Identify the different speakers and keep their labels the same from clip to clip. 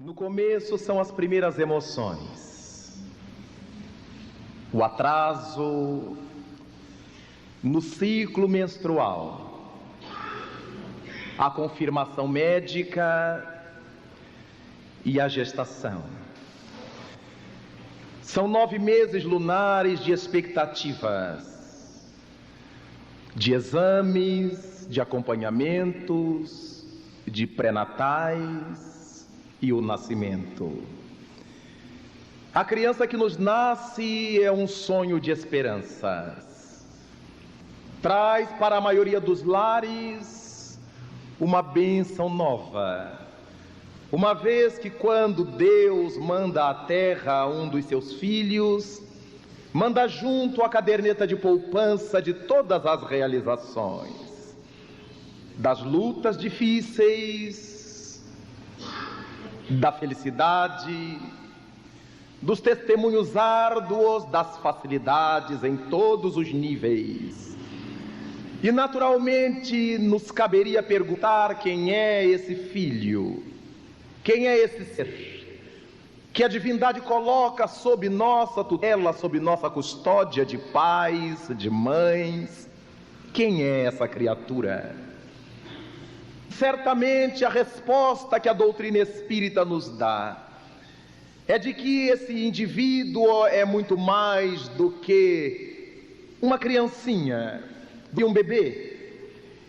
Speaker 1: No começo são as primeiras emoções, o atraso no ciclo menstrual, a confirmação médica e a gestação. São 9 meses lunares de expectativas, de exames, de acompanhamentos, de pré-natais e o nascimento. A criança que nos nasce é um sonho de esperanças. Traz para a maioria dos lares uma bênção nova. Uma vez que quando Deus manda à terra um dos seus filhos, manda junto a caderneta de poupança de todas as realizações, das lutas difíceis, da felicidade, dos testemunhos árduos, das facilidades em todos os níveis. E naturalmente nos caberia perguntar quem é esse filho, quem é esse ser que a divindade coloca sob nossa tutela, sob nossa custódia de pais, de mães. Quem é essa criatura? Certamente a resposta que a doutrina espírita nos dá é de que esse indivíduo é muito mais do que uma criancinha, de um bebê.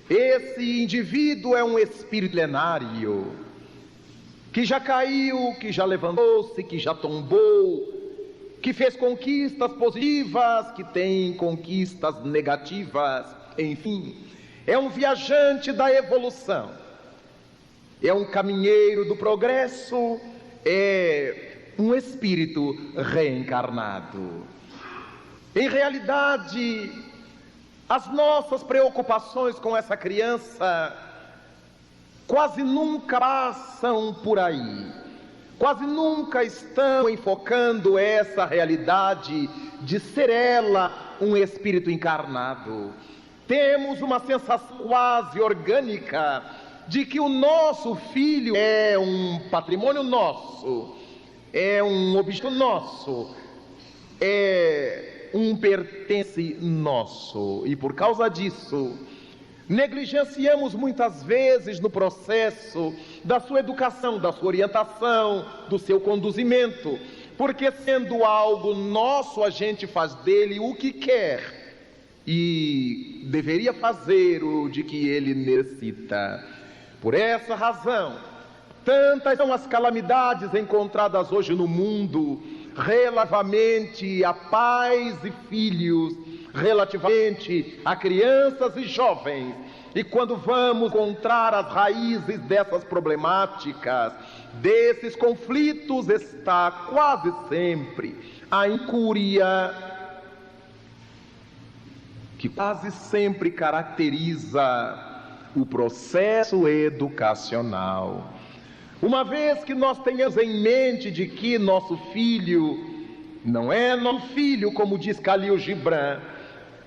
Speaker 1: Esse indivíduo é um espírito milenário, que já caiu, que já levantou-se, que já tombou, que fez conquistas positivas, que tem conquistas negativas, enfim. É um viajante da evolução, é um caminheiro do progresso, é um espírito reencarnado. Em realidade, as nossas preocupações com essa criança quase nunca passam por aí, quase nunca estão enfocando essa realidade de ser ela um espírito encarnado. Temos uma sensação quase orgânica de que o nosso filho é um patrimônio nosso, é um objeto nosso, é um pertence nosso. E por causa disso, negligenciamos muitas vezes no processo da sua educação, da sua orientação, do seu conduzimento, porque sendo algo nosso, a gente faz dele o que quer e deveria fazer o de que ele necessita. Por essa razão, tantas são as calamidades encontradas hoje no mundo relativamente a pais e filhos, relativamente a crianças e jovens. E quando vamos encontrar as raízes dessas problemáticas, desses conflitos, está quase sempre a incúria, que quase sempre caracteriza o processo educacional. Uma vez que nós tenhamos em mente de que nosso filho não é nosso filho, como diz Khalil Gibran,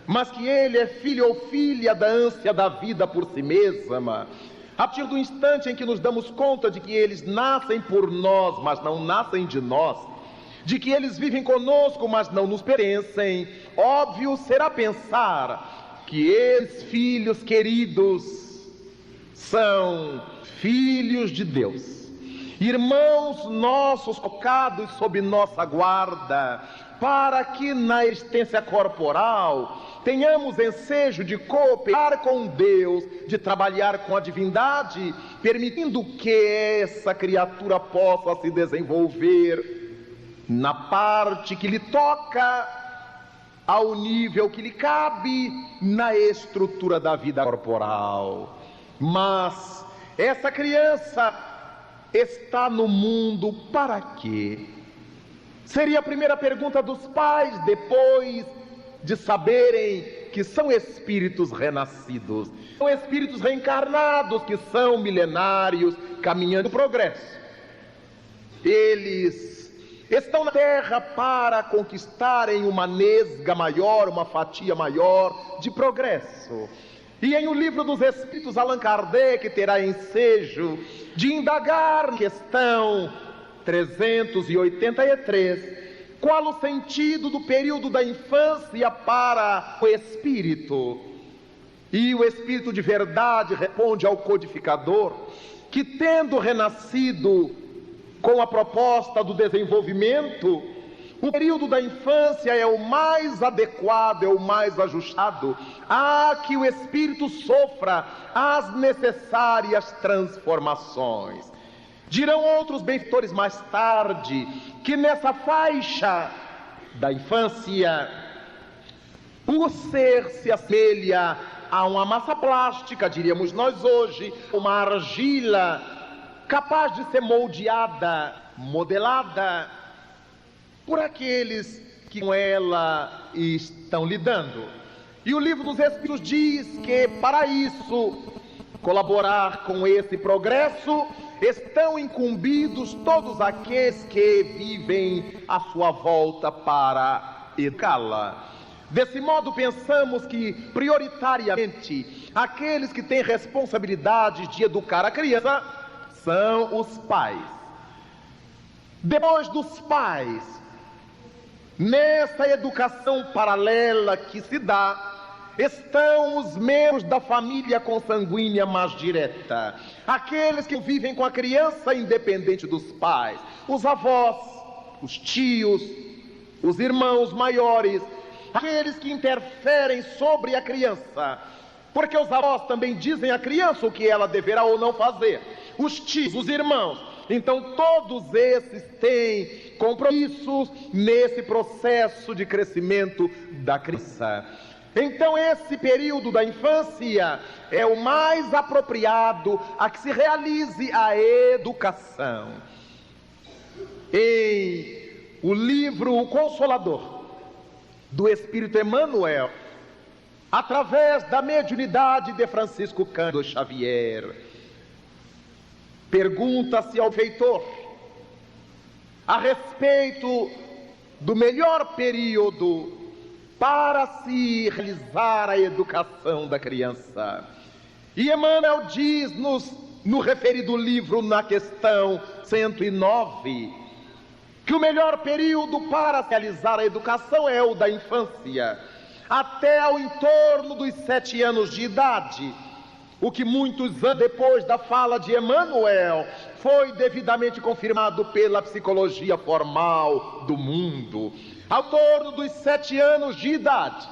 Speaker 1: mas que ele é filho ou filha da ânsia da vida por si mesma, a partir do instante em que nos damos conta de que eles nascem por nós, mas não nascem de nós, de que eles vivem conosco, mas não nos pertencem, óbvio será pensar que esses filhos queridos são filhos de Deus, irmãos nossos colocados sob nossa guarda, para que na existência corporal tenhamos ensejo de cooperar com Deus, de trabalhar com a divindade, permitindo que essa criatura possa se desenvolver na parte que lhe toca, ao nível que lhe cabe na estrutura da vida corporal. Mas essa criança está no mundo para quê? Seria a primeira pergunta dos pais, depois de saberem que são espíritos renascidos, são espíritos reencarnados, que são milenários, caminhando no progresso. Eles estão na Terra para conquistarem uma nesga maior, uma fatia maior de progresso. E em O Livro dos Espíritos, Allan Kardec terá ensejo de indagar a questão 383, qual o sentido do período da infância para o espírito? E o Espírito de verdade responde ao codificador que, tendo renascido com a proposta do desenvolvimento, o período da infância é o mais adequado, é o mais ajustado a que o espírito sofra as necessárias transformações. Dirão outros benfeitores mais tarde que nessa faixa da infância o ser se assemelha a uma massa plástica, diríamos nós hoje, uma argila capaz de ser moldeada, modelada por aqueles que com ela estão lidando. E o Livro dos Espíritos diz que para isso, colaborar com esse progresso, estão incumbidos todos aqueles que vivem à sua volta para educá-la. Desse modo, pensamos que, prioritariamente, aqueles que têm responsabilidade de educar a criança são os pais. Depois dos pais, nessa educação paralela que se dá, estão os membros da família consanguínea mais direta, aqueles que vivem com a criança independente dos pais, os avós, os tios, os irmãos maiores, aqueles que interferem sobre a criança, porque os avós também dizem à criança o que ela deverá ou não fazer, os tios, os irmãos. Então todos esses têm compromissos nesse processo de crescimento da criança. Então esse período da infância é o mais apropriado a que se realize a educação. Em o livro O Consolador, do Espírito Emmanuel, através da mediunidade de Francisco Cândido Xavier, pergunta-se ao feitor a respeito do melhor período para se realizar a educação da criança. E Emmanuel diz-nos, no referido livro, na questão 109, que o melhor período para realizar a educação é o da infância, até ao entorno dos 7 anos de idade, o que muitos anos depois da fala de Emmanuel foi devidamente confirmado pela psicologia formal do mundo. Ao torno dos 7 anos de idade,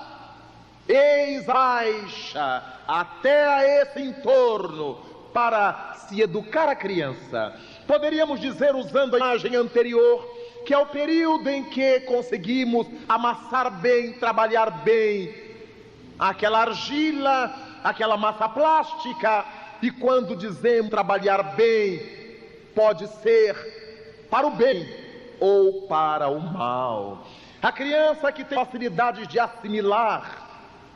Speaker 1: eis a baixa até a esse entorno para se educar a criança. Poderíamos dizer, usando a imagem anterior, que é o período em que conseguimos amassar bem, trabalhar bem aquela argila, aquela massa plástica. E quando dizemos trabalhar bem, pode ser para o bem ou para o mal. A criança que tem facilidade de assimilar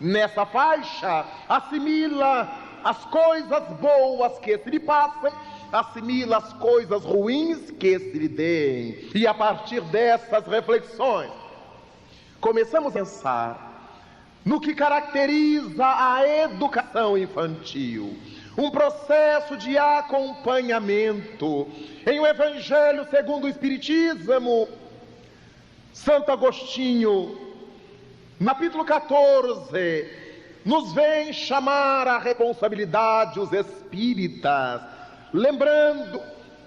Speaker 1: nessa faixa, assimila as coisas boas que se lhe passam, assimila as coisas ruins que se lhe deem. E a partir dessas reflexões, começamos a pensar no que caracteriza a educação infantil. Um processo de acompanhamento. Em o Evangelho segundo o Espiritismo, Santo Agostinho, no capítulo 14, nos vem chamar a responsabilidade os espíritas, lembrando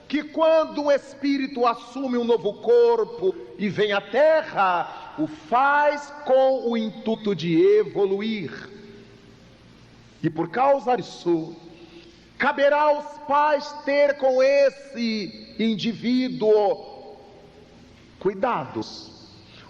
Speaker 1: que quando um espírito assume um novo corpo e vem à Terra, o faz com o intuito de evoluir. E por causa disso, caberá aos pais ter com esse indivíduo cuidados,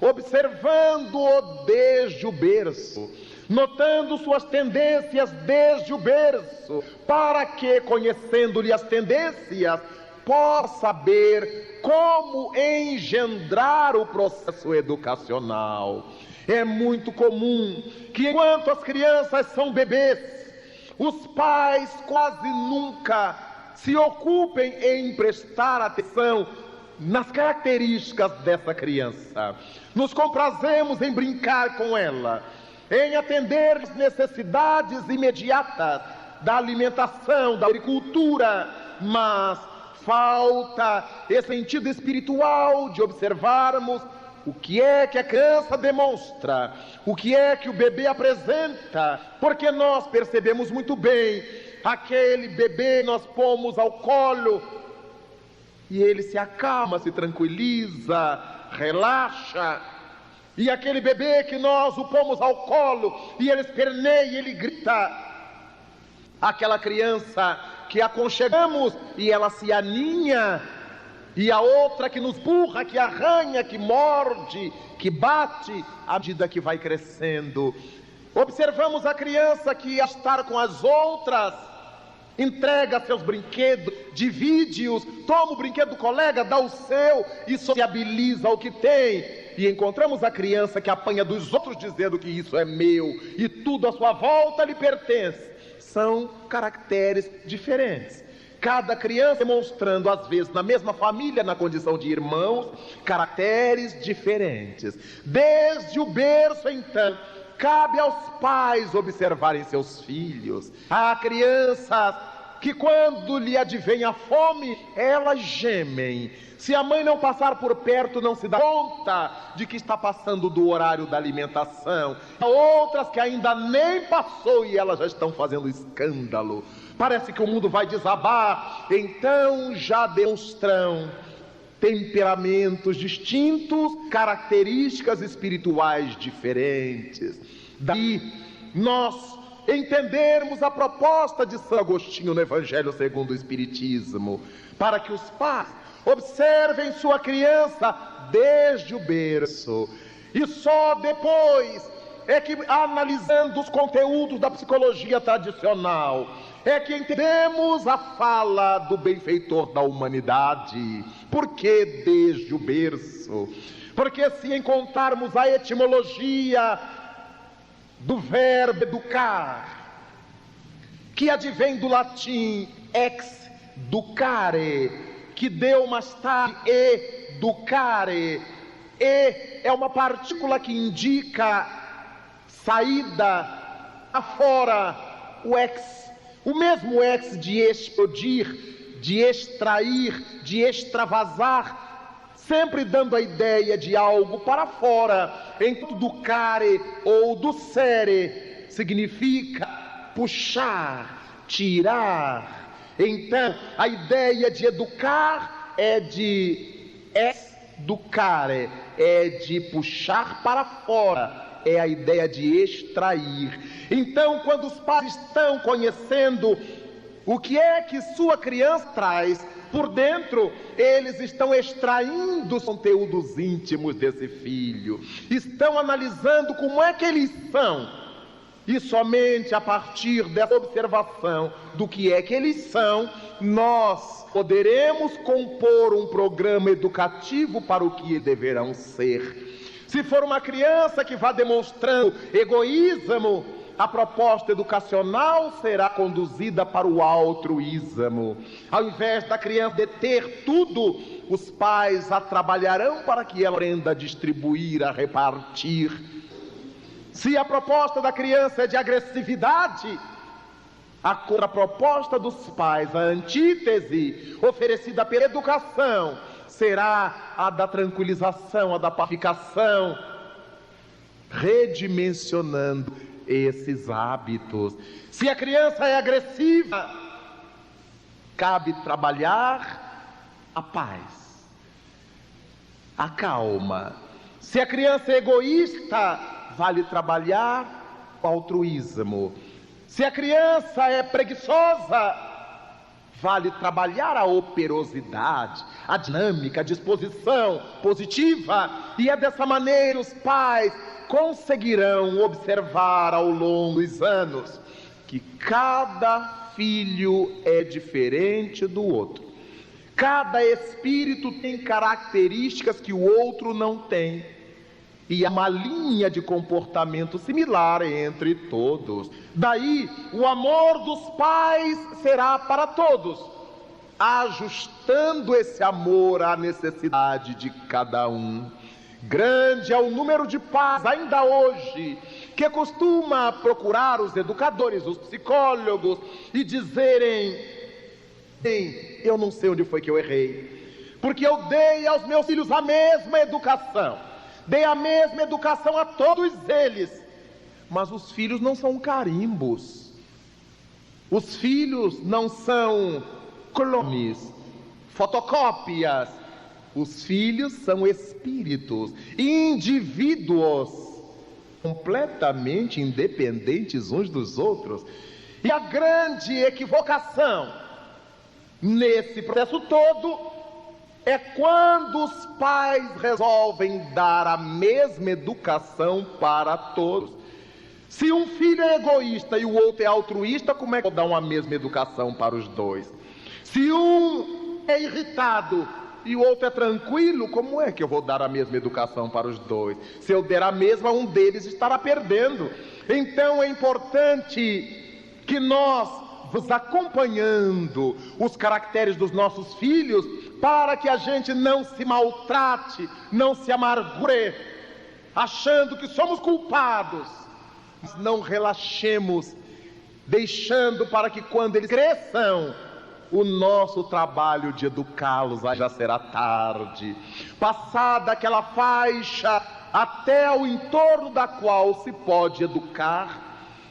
Speaker 1: observando-o desde o berço, notando suas tendências desde o berço, para que, conhecendo-lhe as tendências, possa saber como engendrar o processo educacional. É muito comum que, enquanto as crianças são bebês, os pais quase nunca se ocupem em prestar atenção nas características dessa criança. Nos comprazemos em brincar com ela, em atender às necessidades imediatas da alimentação, da agricultura, mas falta esse sentido espiritual de observarmos o que é que a criança demonstra, o que é que o bebê apresenta, porque nós percebemos muito bem aquele bebê nós pomos ao colo e ele se acalma, se tranquiliza, relaxa. E aquele bebê que nós o pomos ao colo e ele esperneia, ele grita. Aquela criança que aconchegamos e ela se aninha, e a outra que nos burra, que arranha, que morde, que bate, à medida que vai crescendo. Observamos a criança que, ao estar com as outras, entrega seus brinquedos, divide-os, toma o brinquedo do colega, dá o seu e sociabiliza o que tem. E encontramos a criança que apanha dos outros dizendo que isso é meu e tudo à sua volta lhe pertence. São caracteres diferentes. Cada criança demonstrando, às vezes, na mesma família, na condição de irmãos, caracteres diferentes. Desde o berço, então, cabe aos pais observarem seus filhos. Há crianças que, quando lhe advém a fome, elas gemem. Se a mãe não passar por perto, não se dá conta de que está passando do horário da alimentação. Há outras que ainda nem passou e elas já estão fazendo escândalo. Parece que o mundo vai desabar. Então já demonstram temperamentos distintos, características espirituais diferentes. Daí nós entendermos a proposta de São Agostinho no Evangelho segundo o Espiritismo, para que os pais observem sua criança desde o berço, e só depois é que, analisando os conteúdos da psicologia tradicional, é que entendemos a fala do benfeitor da humanidade. Por que desde o berço? Porque se encontrarmos a etimologia do verbo educar, que advém do latim ex ducare, que deu mais tarde educare, e é uma partícula que indica saída afora, o ex. O mesmo ex de explodir, de extrair, de extravasar, sempre dando a ideia de algo para fora. Enquanto ducare ou ducere significa puxar, tirar. Então, a ideia de educar é de educare, é de puxar para fora. É a ideia de extrair. Então, quando os pais estão conhecendo o que é que sua criança traz por dentro, eles estão extraindo os conteúdos íntimos desse filho, estão analisando como é que eles são, e somente a partir dessa observação do que é que eles são, nós poderemos compor um programa educativo para o que deverão ser. Se for uma criança que vá demonstrando egoísmo, a proposta educacional será conduzida para o altruísmo. Ao invés da criança deter tudo, os pais a trabalharão para que ela aprenda a distribuir, a repartir. Se a proposta da criança é de agressividade, a contraproposta dos pais, a antítese oferecida pela educação, será a da tranquilização, a da pacificação, redimensionando esses hábitos. Se a criança é agressiva, cabe trabalhar a paz, a calma. Se a criança é egoísta, vale trabalhar o altruísmo. Se a criança é preguiçosa, vale trabalhar a operosidade, a dinâmica, a disposição positiva. E é dessa maneira os pais conseguirão observar ao longo dos anos que cada filho é diferente do outro. Cada espírito tem características que o outro não tem. E há uma linha de comportamento similar entre todos. Daí, o amor dos pais será para todos, ajustando esse amor à necessidade de cada um. Grande é o número de pais, ainda hoje, que costuma procurar os educadores, os psicólogos, e dizerem: Bem, eu não sei onde foi que eu errei, porque eu dei aos meus filhos a mesma educação, dei a mesma educação a todos eles, mas os filhos não são carimbos, os filhos não são clones, fotocópias. Os filhos são espíritos, indivíduos completamente independentes uns dos outros. E a grande equivocação nesse processo todo é quando os pais resolvem dar a mesma educação para todos. Se um filho é egoísta e o outro é altruísta, como é que eu vou dar uma mesma educação para os dois? Se um é irritado e o outro é tranquilo, como é que eu vou dar a mesma educação para os dois? Se eu der a mesma, um deles estará perdendo. Então é importante que nós vamos acompanhando os caracteres dos nossos filhos, para que a gente não se maltrate, não se amargure, achando que somos culpados. Não relaxemos, deixando para que quando eles cresçam, o nosso trabalho de educá-los já será tarde. Passada aquela faixa até o entorno da qual se pode educar,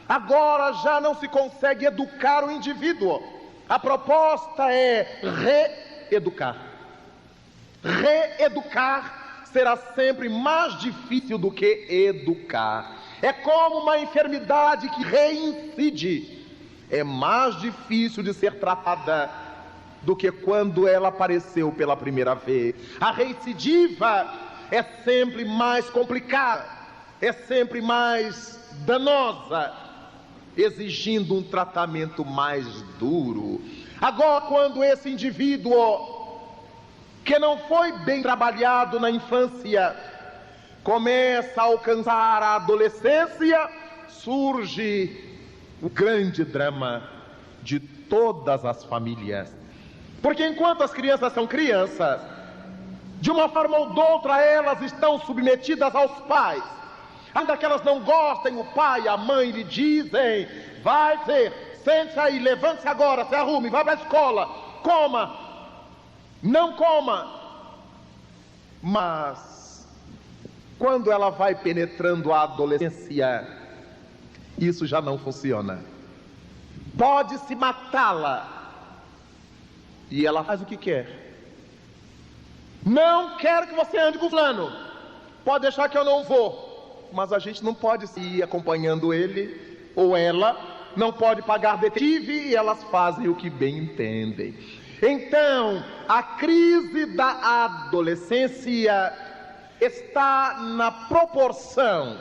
Speaker 1: agora já não se consegue educar o indivíduo. A proposta é reeducar. Reeducar será sempre mais difícil do que educar. É como uma enfermidade que reincide. É mais difícil de ser tratada do que quando ela apareceu pela primeira vez. A recidiva é sempre mais complicada, é sempre mais danosa, exigindo um tratamento mais duro. Agora, quando esse indivíduo que não foi bem trabalhado na infância começa a alcançar a adolescência, surge o grande drama de todas as famílias. Porque enquanto as crianças são crianças, de uma forma ou de outra elas estão submetidas aos pais. Ainda que elas não gostem, o pai e a mãe lhe dizem: vai ser, sente-se aí, levante-se agora, se arrume, vai para a escola, coma, não coma. Mas quando ela vai penetrando a adolescência, isso já não funciona. Pode-se matá-la e ela faz o que quer. Não quero que você ande com fulano, pode deixar que eu não vou. Mas a gente não pode ir acompanhando ele ou ela, não pode pagar detetive, e elas fazem o que bem entendem. Então, a crise da adolescência está na proporção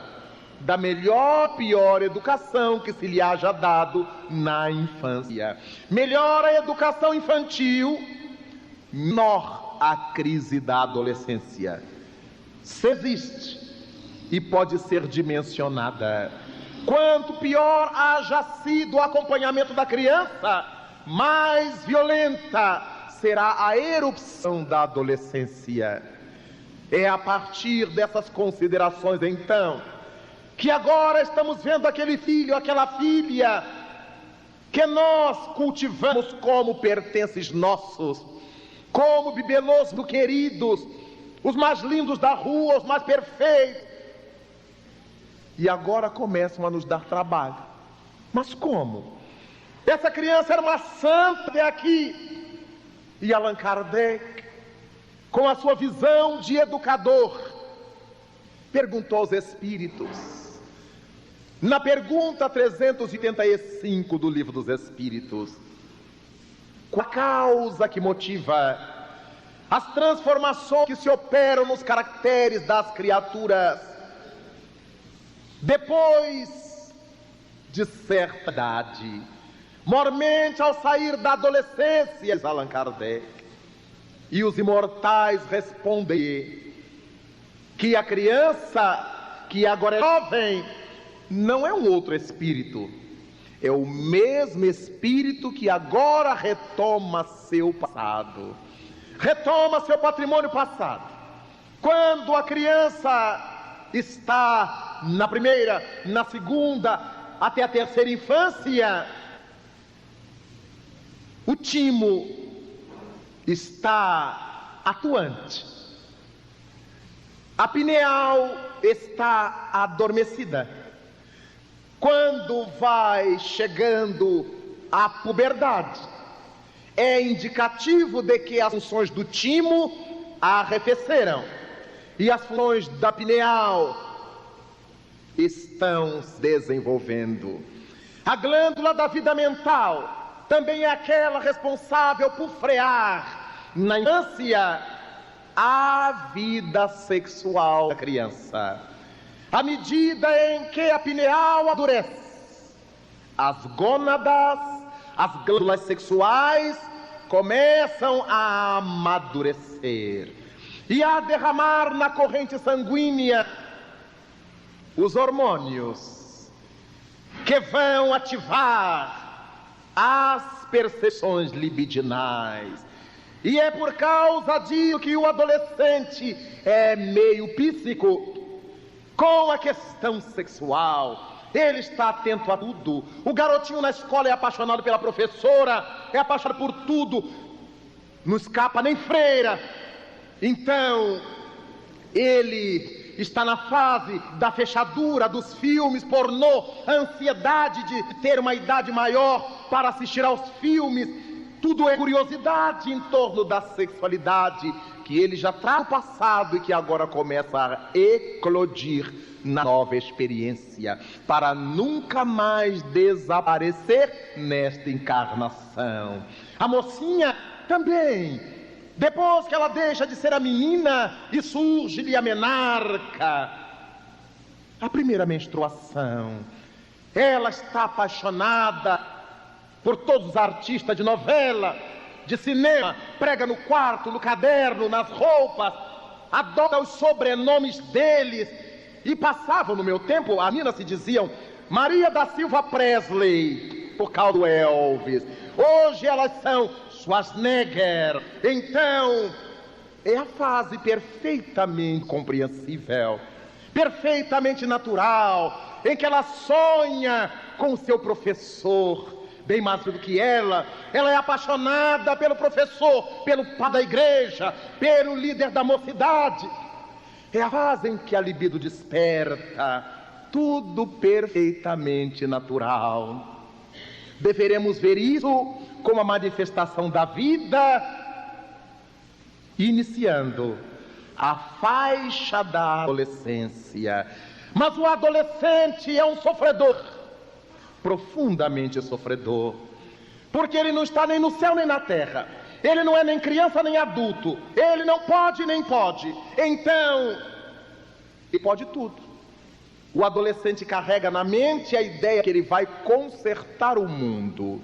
Speaker 1: da melhor, pior educação que se lhe haja dado na infância. Melhor a educação infantil, menor a crise da adolescência. Se existe e pode ser dimensionada. Quanto pior haja sido o acompanhamento da criança, mais violenta será a erupção da adolescência. É a partir dessas considerações, então, que agora estamos vendo aquele filho, aquela filha, que nós cultivamos como pertences nossos, como bibelôs do queridos, os mais lindos da rua, os mais perfeitos. E agora começam a nos dar trabalho. Mas como? Essa criança era uma santa até aqui. E Allan Kardec, com a sua visão de educador, perguntou aos espíritos, na pergunta 385 do Livro dos Espíritos, qual a causa que motiva as transformações que se operam nos caracteres das criaturas depois de certa idade, mormente ao sair da adolescência? Diz Allan Kardec. E os imortais respondem que a criança que agora é jovem não é um outro espírito, é o mesmo espírito que agora retoma seu passado, retoma seu patrimônio passado. Quando a criança está na primeira, na segunda, até a terceira infância, o timo está atuante. A pineal está adormecida. Quando vai chegando a puberdade, é indicativo de que as funções do timo arrefeceram e as funções da pineal estão se desenvolvendo. A glândula da vida mental também é aquela responsável por frear na infância a vida sexual da criança. À medida em que a pineal amadurece, as gônadas, as glândulas sexuais começam a amadurecer e a derramar na corrente sanguínea os hormônios que vão ativar as percepções libidinais. E é por causa disso que o adolescente é meio psíquico com a questão sexual. Ele está atento a tudo. O garotinho na escola é apaixonado pela professora, é apaixonado por tudo, não escapa nem freira. Então, ele está na fase da fechadura dos filmes pornô, a ansiedade de ter uma idade maior para assistir aos filmes. Tudo é curiosidade em torno da sexualidade que ele já traz no passado e que agora começa a eclodir na nova experiência, para nunca mais desaparecer nesta encarnação. A mocinha também, depois que ela deixa de ser a menina e surge-lhe a menarca, a primeira menstruação, ela está apaixonada por todos os artistas de novela, de cinema, prega no quarto, no caderno, nas roupas, adota os sobrenomes deles. E passavam no meu tempo, as meninas se diziam Maria da Silva Presley, por causa do Elvis. Hoje elas são Schwarzenegger. Então, é a fase perfeitamente compreensível, perfeitamente natural, em que ela sonha com o seu professor, bem mais do que ela é apaixonada pelo professor, pelo pai da igreja, pelo líder da mocidade. É a fase em que a libido desperta, tudo perfeitamente natural. Deveremos ver isso como a manifestação da vida, iniciando a faixa da adolescência. Mas o adolescente é um sofredor, profundamente sofredor, porque ele não está nem no céu nem na terra. Ele não é nem criança nem adulto. Ele não pode nem pode. Então, ele pode tudo. O adolescente carrega na mente a ideia que ele vai consertar o mundo.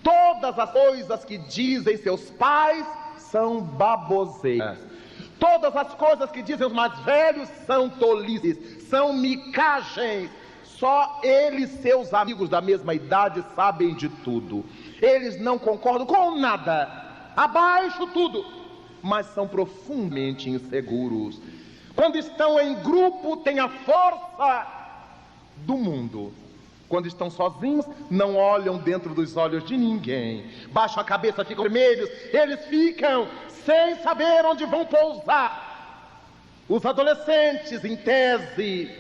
Speaker 1: Todas as coisas que dizem seus pais são baboseiras. Todas as coisas que dizem os mais velhos são tolices, são micagens. Só ele e seus amigos da mesma idade sabem de tudo. Eles não concordam com nada. Abaixo tudo, mas são profundamente inseguros. Quando estão em grupo, têm a força do mundo. Quando estão sozinhos, não olham dentro dos olhos de ninguém. Baixam a cabeça, ficam vermelhos. Eles ficam sem saber onde vão pousar. Os adolescentes, em tese,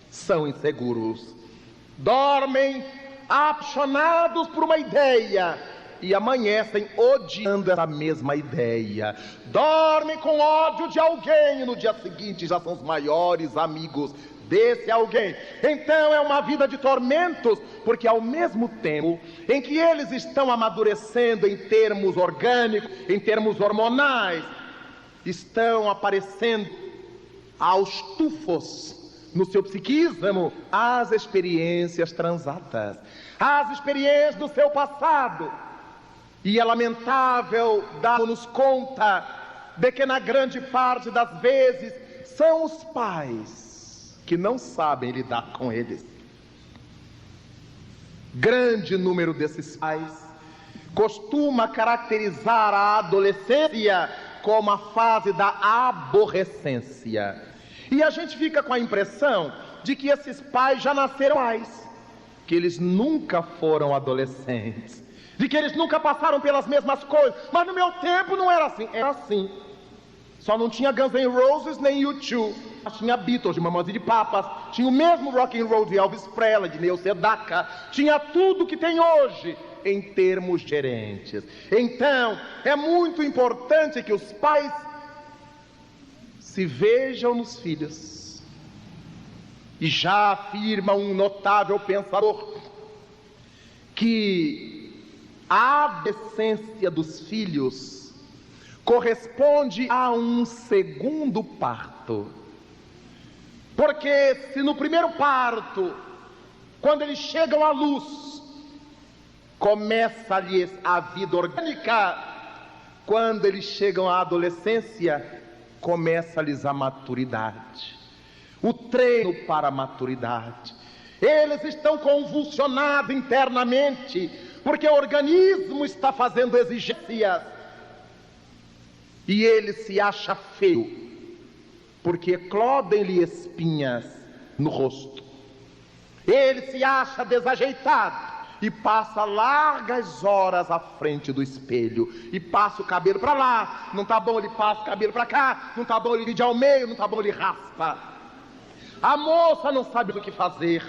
Speaker 1: são inseguros. Dormem apaixonados por uma ideia e amanhecem odiando essa mesma ideia. Dormem com ódio de alguém e no dia seguinte já são os maiores amigos desse alguém. Então é uma vida de tormentos, porque ao mesmo tempo em que eles estão amadurecendo em termos orgânicos, em termos hormonais, estão aparecendo aos tufos no seu psiquismo as experiências transatas, as experiências do seu passado. E é lamentável darmos conta de que na grande parte das vezes são os pais que não sabem lidar com eles. Grande número desses pais costuma caracterizar a adolescência como a fase da aborrecência. E a gente fica com a impressão de que esses pais já nasceram pais, que eles nunca foram adolescentes. de que eles nunca passaram pelas mesmas coisas. Mas no meu tempo não era assim. Era assim. Só não tinha Guns N' Roses nem U2. Tinha Beatles de Mamonas e de Papas. Tinha o mesmo rock and roll de Elvis Presley, de Neil Sedaka. Tinha tudo que tem hoje em termos gerentes. Então, é muito importante que os pais se vejam nos filhos. E já afirma um notável pensador que a adolescência dos filhos corresponde a um segundo parto. Porque se no primeiro parto, quando eles chegam à luz, começa-lhes a vida orgânica, quando eles chegam à adolescência, começa-lhes a maturidade, o treino para a maturidade. Eles estão convulsionados internamente, porque o organismo está fazendo exigências, e ele se acha feio, porque eclodem-lhe espinhas no rosto. Ele se acha desajeitado e passa largas horas à frente do espelho e passa o cabelo para lá, não tá bom, ele passa o cabelo para cá, não tá bom, ele divide ao meio, não tá bom, ele raspa. A moça não sabe o que fazer.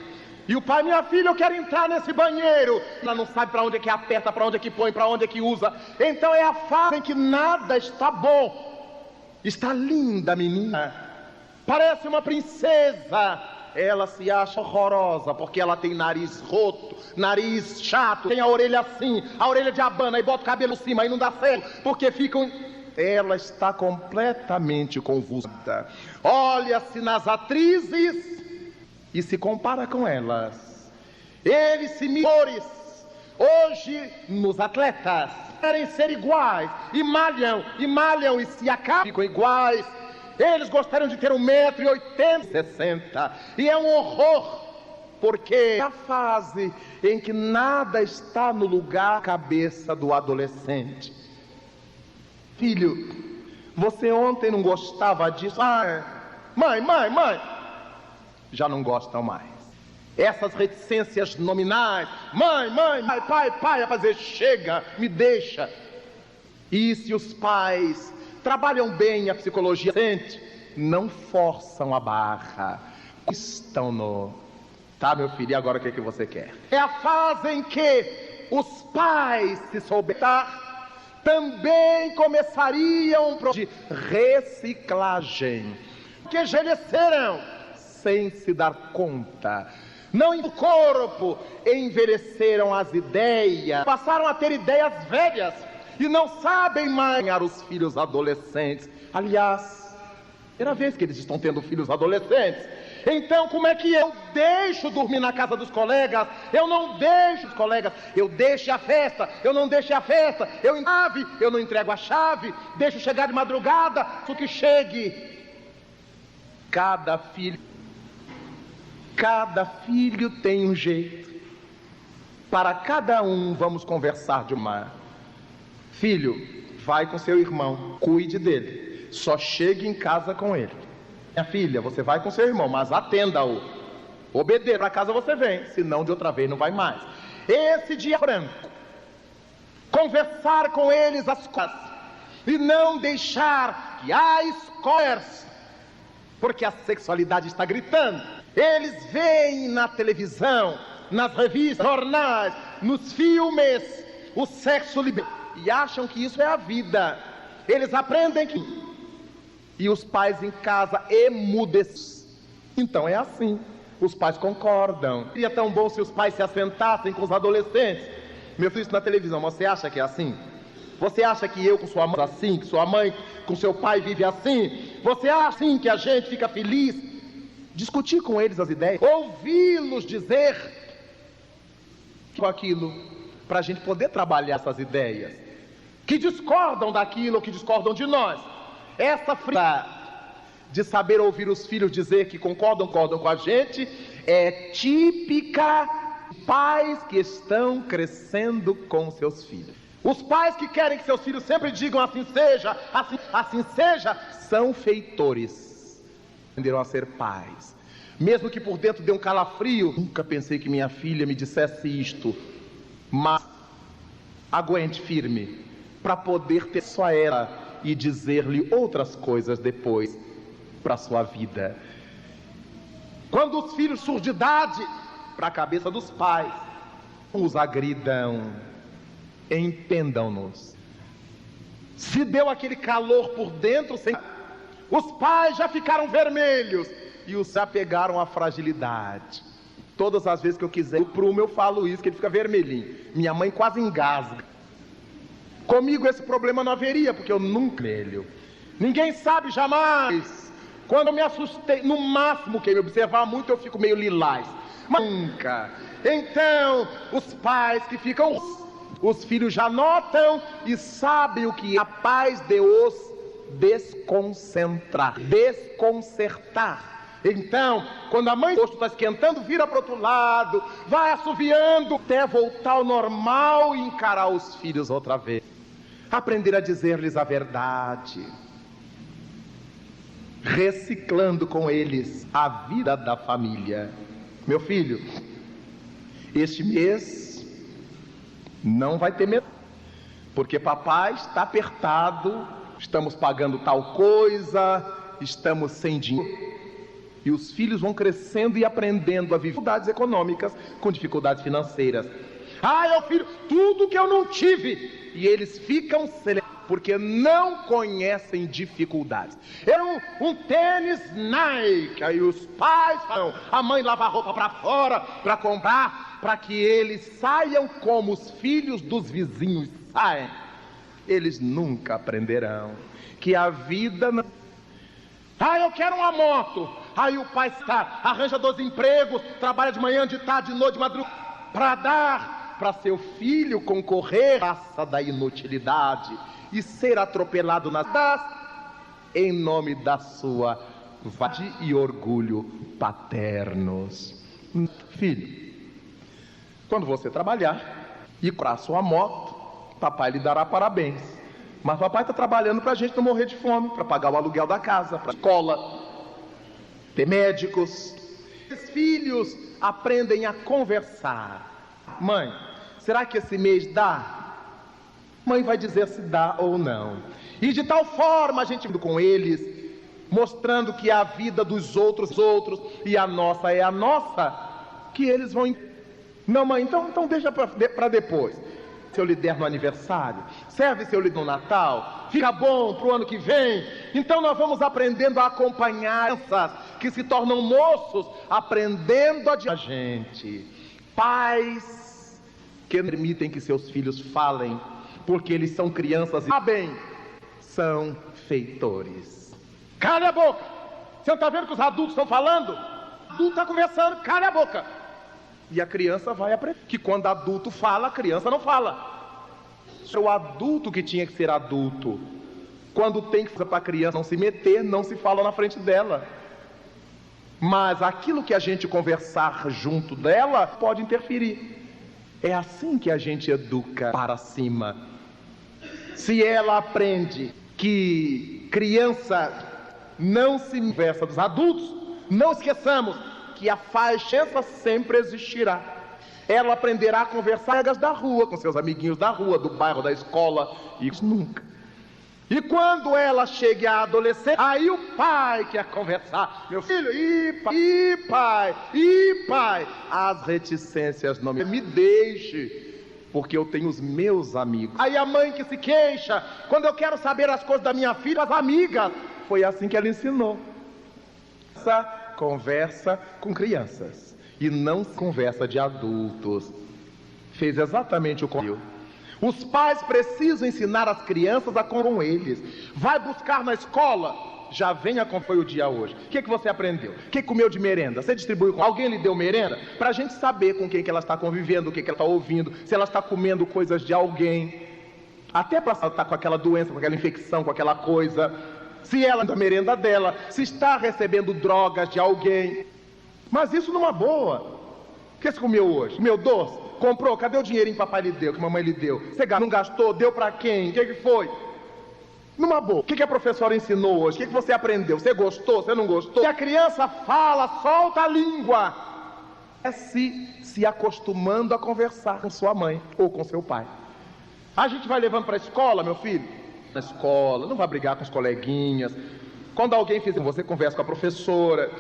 Speaker 1: E o pai: minha filha, eu quero entrar nesse banheiro. Ela não sabe para onde é que aperta, para onde é que põe, para onde é que usa. Então é a fase em que nada está bom. Está linda a menina, parece uma princesa. Ela se acha horrorosa, porque ela tem nariz roto, nariz chato, tem a orelha assim, a orelha de abana, e bota o cabelo em cima, aí não dá certo, porque ficam... Ela está completamente convulsa. Olha-se nas atrizes e se compara com elas. Eles se miram hoje nos atletas, querem ser iguais, e malham e se acabam, ficam iguais. Eles gostariam de ter 1,80 m, 60, e é um horror, porque é a fase em que nada está no lugar, cabeça do adolescente. Filho, você ontem não gostava disso? Mãe, já não gostam mais. Essas reticências nominais, mãe, pai, a fazer: chega, me deixa. E se os pais trabalham bem a psicologia, não forçam a barra, estão no... Tá, meu filho, e agora o que você quer? É a fase em que os pais, se souberem, também começariam um processo de reciclagem, que envelhecerão sem se dar conta. Não em corpo, envelheceram as ideias, passaram a ter ideias velhas e não sabem mais ganhar os filhos adolescentes. Aliás, primeira vez que eles estão tendo filhos adolescentes. Então, como é que eu deixo dormir na casa dos colegas? Eu não deixo os colegas, eu deixo a festa, eu não deixo a festa, eu não entrego a chave, deixo chegar de madrugada, o que chegue. Cada filho tem um jeito. Para cada um, vamos conversar de uma. Filho, vai com seu irmão, cuide dele, só chegue em casa com ele. Minha filha, você vai com seu irmão, mas atenda-o, obedeça, para casa você vem, senão de outra vez não vai mais. Esse dia branco, conversar com eles as coisas, e não deixar que há escolhas, porque a sexualidade está gritando. Eles veem na televisão, nas revistas, jornais, nos filmes, o sexo liberado, e acham que isso é a vida. Eles aprendem que... E os pais em casa emudecem. Então é assim, os pais concordam. Seria tão bom se os pais se assentassem com os adolescentes. Meu filho, isso na televisão, você acha que é assim? Você acha que eu com sua mãe assim, que sua mãe com seu pai vive assim? Você acha assim que a gente fica feliz? Discutir com eles as ideias, ouvi-los dizer aquilo, para a gente poder trabalhar essas ideias que discordam daquilo, que discordam de nós. Essa frieza de saber ouvir os filhos dizer que concordam com a gente é típica de pais que estão crescendo com seus filhos. Os pais que querem que seus filhos sempre digam assim seja, são feitores. Aprenderam a ser pais. Mesmo que por dentro dê um calafrio. Nunca pensei que minha filha me dissesse isto, mas Aguente firme, para poder ter só ela e dizer-lhe outras coisas depois para sua vida. Quando os filhos surgem de idade, para a cabeça dos pais, os agridam, entendam-nos. Se deu aquele calor por dentro, os pais já ficaram vermelhos e os já pegaram a fragilidade. Todas as vezes que eu quiser, o prumo eu falo isso, que ele fica vermelhinho. Minha mãe quase engasga. Comigo esse problema não haveria, porque eu nunca vermelho. Ninguém sabe jamais. Quando eu me assustei, no máximo quem me observar muito eu fico meio lilás. Mas nunca. Então, os pais que ficam, os filhos já notam e sabem o que é capaz de os desconcertar. Então, quando a mãe está esquentando, vira para o outro lado, vai assoviando até voltar ao normal e encarar os filhos outra vez. Aprender a dizer-lhes a verdade, reciclando com eles a vida da família. Meu filho, este mês não vai ter medo, porque papai está apertado, estamos pagando tal coisa, estamos sem dinheiro. E os filhos vão crescendo e aprendendo a viver dificuldades econômicas com dificuldades financeiras. Meu filho, tudo que eu não tive. E eles ficam porque não conhecem dificuldades. Um tênis Nike, aí os pais falam, a mãe lava a roupa para fora para comprar, para que eles saiam como os filhos dos vizinhos saem. Eles nunca aprenderão que a vida não... eu quero uma moto. Aí o pai arranja 2 empregos, trabalha de manhã, de tarde, de noite, de madrugada, para dar para seu filho concorrer à raça da inutilidade e ser atropelado em nome da sua vaidade e orgulho paternos. Filho, quando você trabalhar e comprar sua moto, papai lhe dará parabéns. Mas papai está trabalhando para a gente não morrer de fome, para pagar o aluguel da casa, para a escola, ter médicos. Os filhos aprendem a conversar. Mãe, será que esse mês dá? Mãe vai dizer se dá ou não. E de tal forma a gente indo com eles, mostrando que a vida dos outros e a nossa é a nossa, que eles vão... Não, mãe, então deixa para depois. Se eu lhe der no aniversário, serve se eu lhe der no Natal, fica bom para o ano que vem. Então nós vamos aprendendo a acompanhar crianças que se tornam moços, aprendendo a gente. Pais que permitem que seus filhos falem, porque eles são crianças e sabem, são feitores. Cale a boca! Você não está vendo que os adultos estão falando? O adulto está conversando, cale a boca! E a criança vai aprender que quando adulto fala, a criança não fala. É o adulto que tinha que ser adulto. Quando tem que ser para a criança não se meter, não se fala na frente dela. Mas aquilo que a gente conversar junto dela pode interferir. É assim que a gente educa para cima. Se ela aprende que criança não se conversa dos adultos, não esqueçamos que a faixa sempre existirá. Ela aprenderá a conversar da rua, com seus amiguinhos da rua, do bairro, da escola, isso nunca. E quando ela chegue à adolescência, aí o pai quer conversar. Meu filho, pai, as reticências não me deixe, porque eu tenho os meus amigos. Aí a mãe que se queixa, quando eu quero saber as coisas da minha filha, as amigas. Foi assim que ela ensinou. Essa conversa com crianças e não conversa de adultos. Fez exatamente o contrário. Os pais precisam ensinar as crianças a com eles. Vai buscar na escola, já venha como foi o dia hoje. O que você aprendeu? O que comeu de merenda? Você distribuiu com alguém? Lhe deu merenda? Para a gente saber com quem que ela está convivendo, o que ela está ouvindo, se ela está comendo coisas de alguém. Até para ela estar com aquela doença, com aquela infecção, com aquela coisa. Se ela da merenda dela, se está recebendo drogas de alguém. Mas isso numa boa. O que você comeu hoje? Comeu doce? Comprou? Cadê o dinheirinho que papai lhe deu, que mamãe lhe deu? Você não gastou? Deu para quem? O que foi? Numa boa. O que a professora ensinou hoje? O que você aprendeu? Você gostou? Você não gostou? Se a criança fala, solta a língua. É se acostumando a conversar com sua mãe ou com seu pai. A gente vai levando para a escola, meu filho. Na escola, não vai brigar com os coleguinhas. Quando alguém fizer, você conversa com a professora.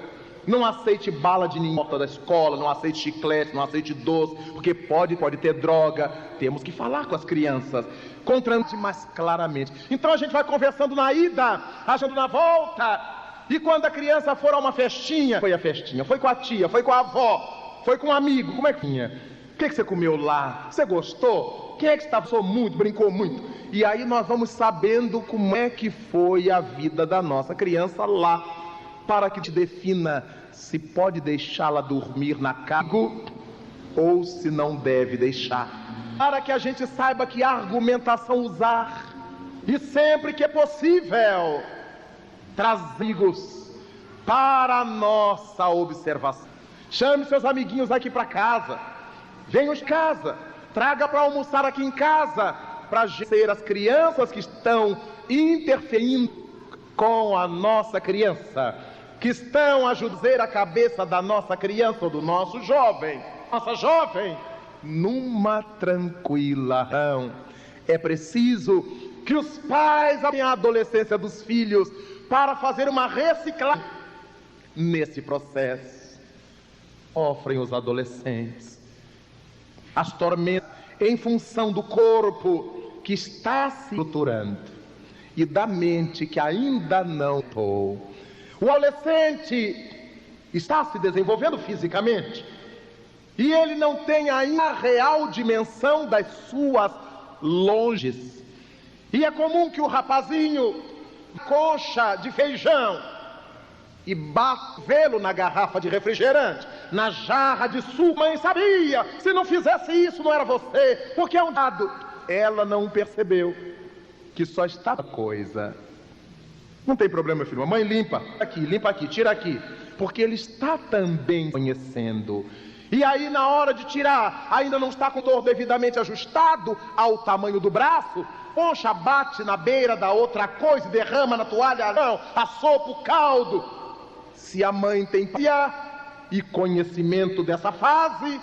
Speaker 1: Não aceite bala de ninguém da escola, não aceite chiclete, não aceite doce, porque pode ter droga. Temos que falar com as crianças, controlando mais claramente. Então a gente vai conversando na ida, achando na volta. E quando a criança for a uma festinha, foi a festinha, foi com a tia, foi com a avó, foi com um amigo, como é que tinha? O que você comeu lá? Você gostou? Quem é que passou muito, brincou muito? E aí nós vamos sabendo como é que foi a vida da nossa criança lá, para que te defina se pode deixá-la dormir na cama ou se não deve deixar. Para que a gente saiba que argumentação usar e sempre que é possível, trazê-los para a nossa observação. Chame seus amiguinhos aqui para casa, venham de casa, traga para almoçar aqui em casa, para ser as crianças que estão interferindo com a nossa criança, que estão a ajudar a cabeça da nossa criança ou do nosso jovem, nossa jovem, numa tranquilação. É preciso que os pais tenham a adolescência dos filhos para fazer uma reciclagem nesse processo. Sofrem os adolescentes as tormentas em função do corpo que está se estruturando e da mente que ainda não estou. O adolescente está se desenvolvendo fisicamente e ele não tem ainda a real dimensão das suas longes. E é comum que o rapazinho concha de feijão e bate vê-lo na garrafa de refrigerante, na jarra de suco. Mãe sabia, se não fizesse isso não era você, porque é um dado. Ela não percebeu que só estava coisa. Não tem problema, filho. Mãe, limpa aqui, tira aqui. Porque ele está também conhecendo. E aí, na hora de tirar, ainda não está com o dor devidamente ajustado ao tamanho do braço. Poncha, bate na beira da outra coisa e derrama na toalha, não, a sopa, o caldo. Se a mãe tem empatia e conhecimento dessa fase,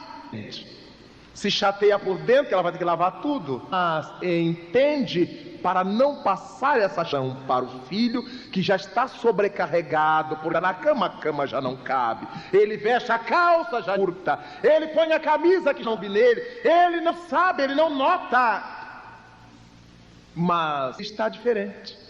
Speaker 1: se chateia por dentro, que ela vai ter que lavar tudo, mas entende para não passar essa chão para o filho que já está sobrecarregado, porque na cama a cama já não cabe, ele veste a calça já curta, ele põe a camisa que não cabe nele, ele não sabe, ele não nota, mas está diferente.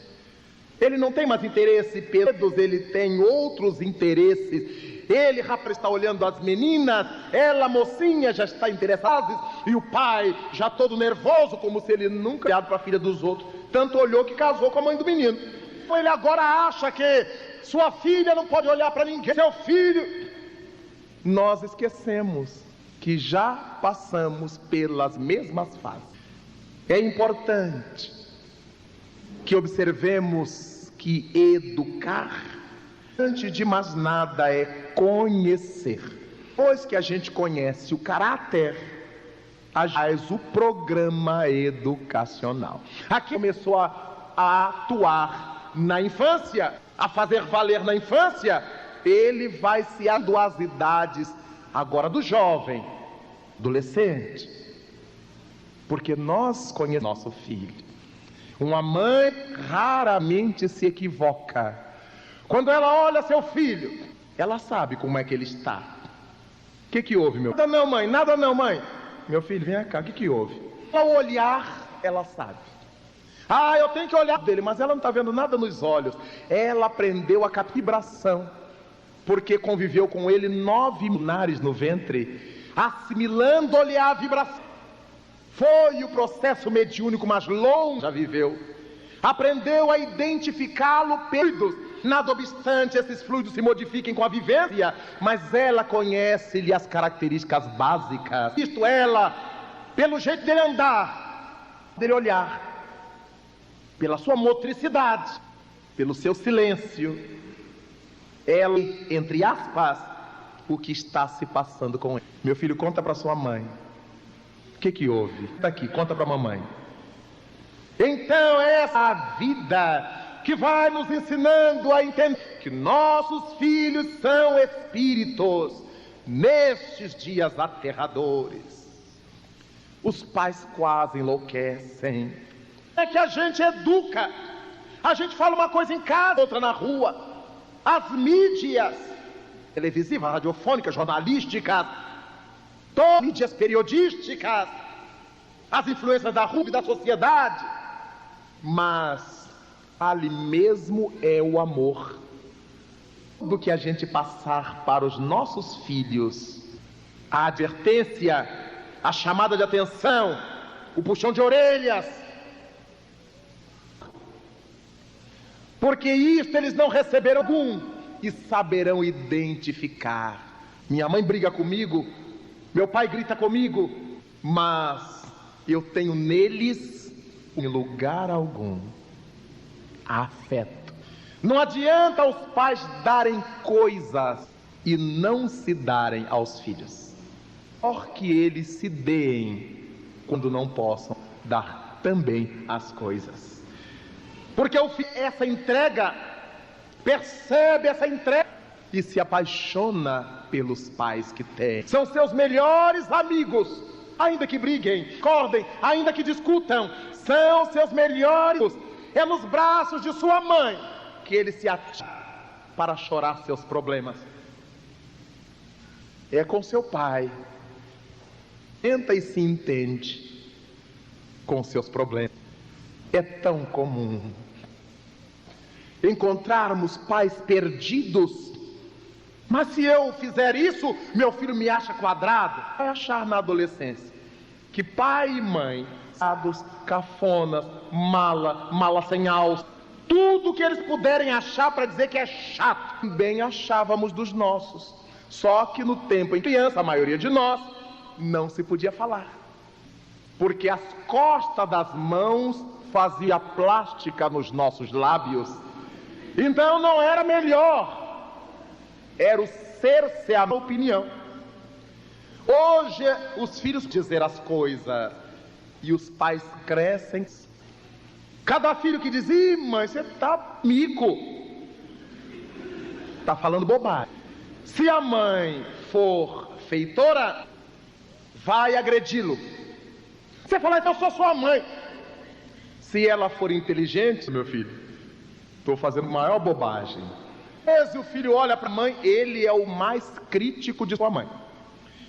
Speaker 1: Ele não tem mais interesse pelos, ele tem outros interesses. Ele, rapaz, está olhando as meninas, ela, mocinha, já está interessada, e o pai já todo nervoso, como se ele nunca olhado para a filha dos outros. Tanto olhou que casou com a mãe do menino. Ele agora acha que sua filha não pode olhar para ninguém, seu filho. Nós esquecemos que já passamos pelas mesmas fases. É importante que observemos que educar, antes de mais nada, é conhecer. Depois que a gente conhece o caráter, faz o programa educacional. Aqui começou a atuar na infância, a fazer valer na infância, ele vai se ando às idades agora do jovem, adolescente, porque nós conhecemos nosso filho. Uma mãe raramente se equivoca. Quando ela olha seu filho, ela sabe como é que ele está. O que houve, meu? Nada não, mãe, nada não, mãe. Meu filho, vem cá, o que houve? Ao olhar, ela sabe. Ah, eu tenho que olhar dele, mas ela não está vendo nada nos olhos. Ela aprendeu a vibração, porque conviveu com ele 9 lunares no ventre, assimilando-lhe a vibração. Foi o processo mediúnico mais longo que já viveu. Aprendeu a identificá-lo pelos. Nada obstante, esses fluidos se modifiquem com a vivência, mas ela conhece-lhe as características básicas. Isto, ela, pelo jeito dele andar, dele olhar, pela sua motricidade, pelo seu silêncio, ela, entre aspas, o que está se passando com ele. Meu filho, conta para sua mãe. O que houve? Está aqui, conta para a mamãe. Então essa é a vida que vai nos ensinando a entender que nossos filhos são espíritos nestes dias aterradores. Os pais quase enlouquecem. É que a gente educa. A gente fala uma coisa em casa, outra na rua. As mídias televisivas, radiofônicas, jornalísticas, todas mídias periodísticas, as influências da rua e da sociedade. Mas ali mesmo é o amor. Do que a gente passar para os nossos filhos, a advertência, a chamada de atenção, o puxão de orelhas, porque isto eles não receberam algum e saberão identificar. Minha mãe briga comigo, meu pai grita comigo, mas eu tenho neles, em lugar algum, afeto. Não adianta os pais darem coisas e não se darem aos filhos. Porque eles se deem quando não possam dar também as coisas. Porque o filho, essa entrega, percebe essa entrega e se apaixona pelos pais que tem. São seus melhores amigos, ainda que briguem, acordem, ainda que discutam. São seus melhores. É nos braços de sua mãe que ele se atira para chorar seus problemas. É com seu pai. Tenta e se entende com seus problemas. É tão comum encontrarmos pais perdidos. Mas se eu fizer isso, meu filho me acha quadrado. Vai achar na adolescência que pai e mãe, cafonas, mala sem alça, tudo que eles puderem achar para dizer que é chato, também achávamos dos nossos. Só que no tempo em criança, a maioria de nós, não se podia falar. Porque as costas das mãos fazia plástica nos nossos lábios. Então não era melhor. Era o cercear a opinião. Hoje os filhos dizer as coisas e os pais crescem. Cada filho que diz: ih, mãe, você tá mico, tá falando bobagem. Se a mãe for feitora, vai agredi-lo. Você fala: então eu sou sua mãe. Se ela for inteligente, meu filho, estou fazendo maior bobagem. Mas o filho olha para a mãe, ele é o mais crítico de sua mãe.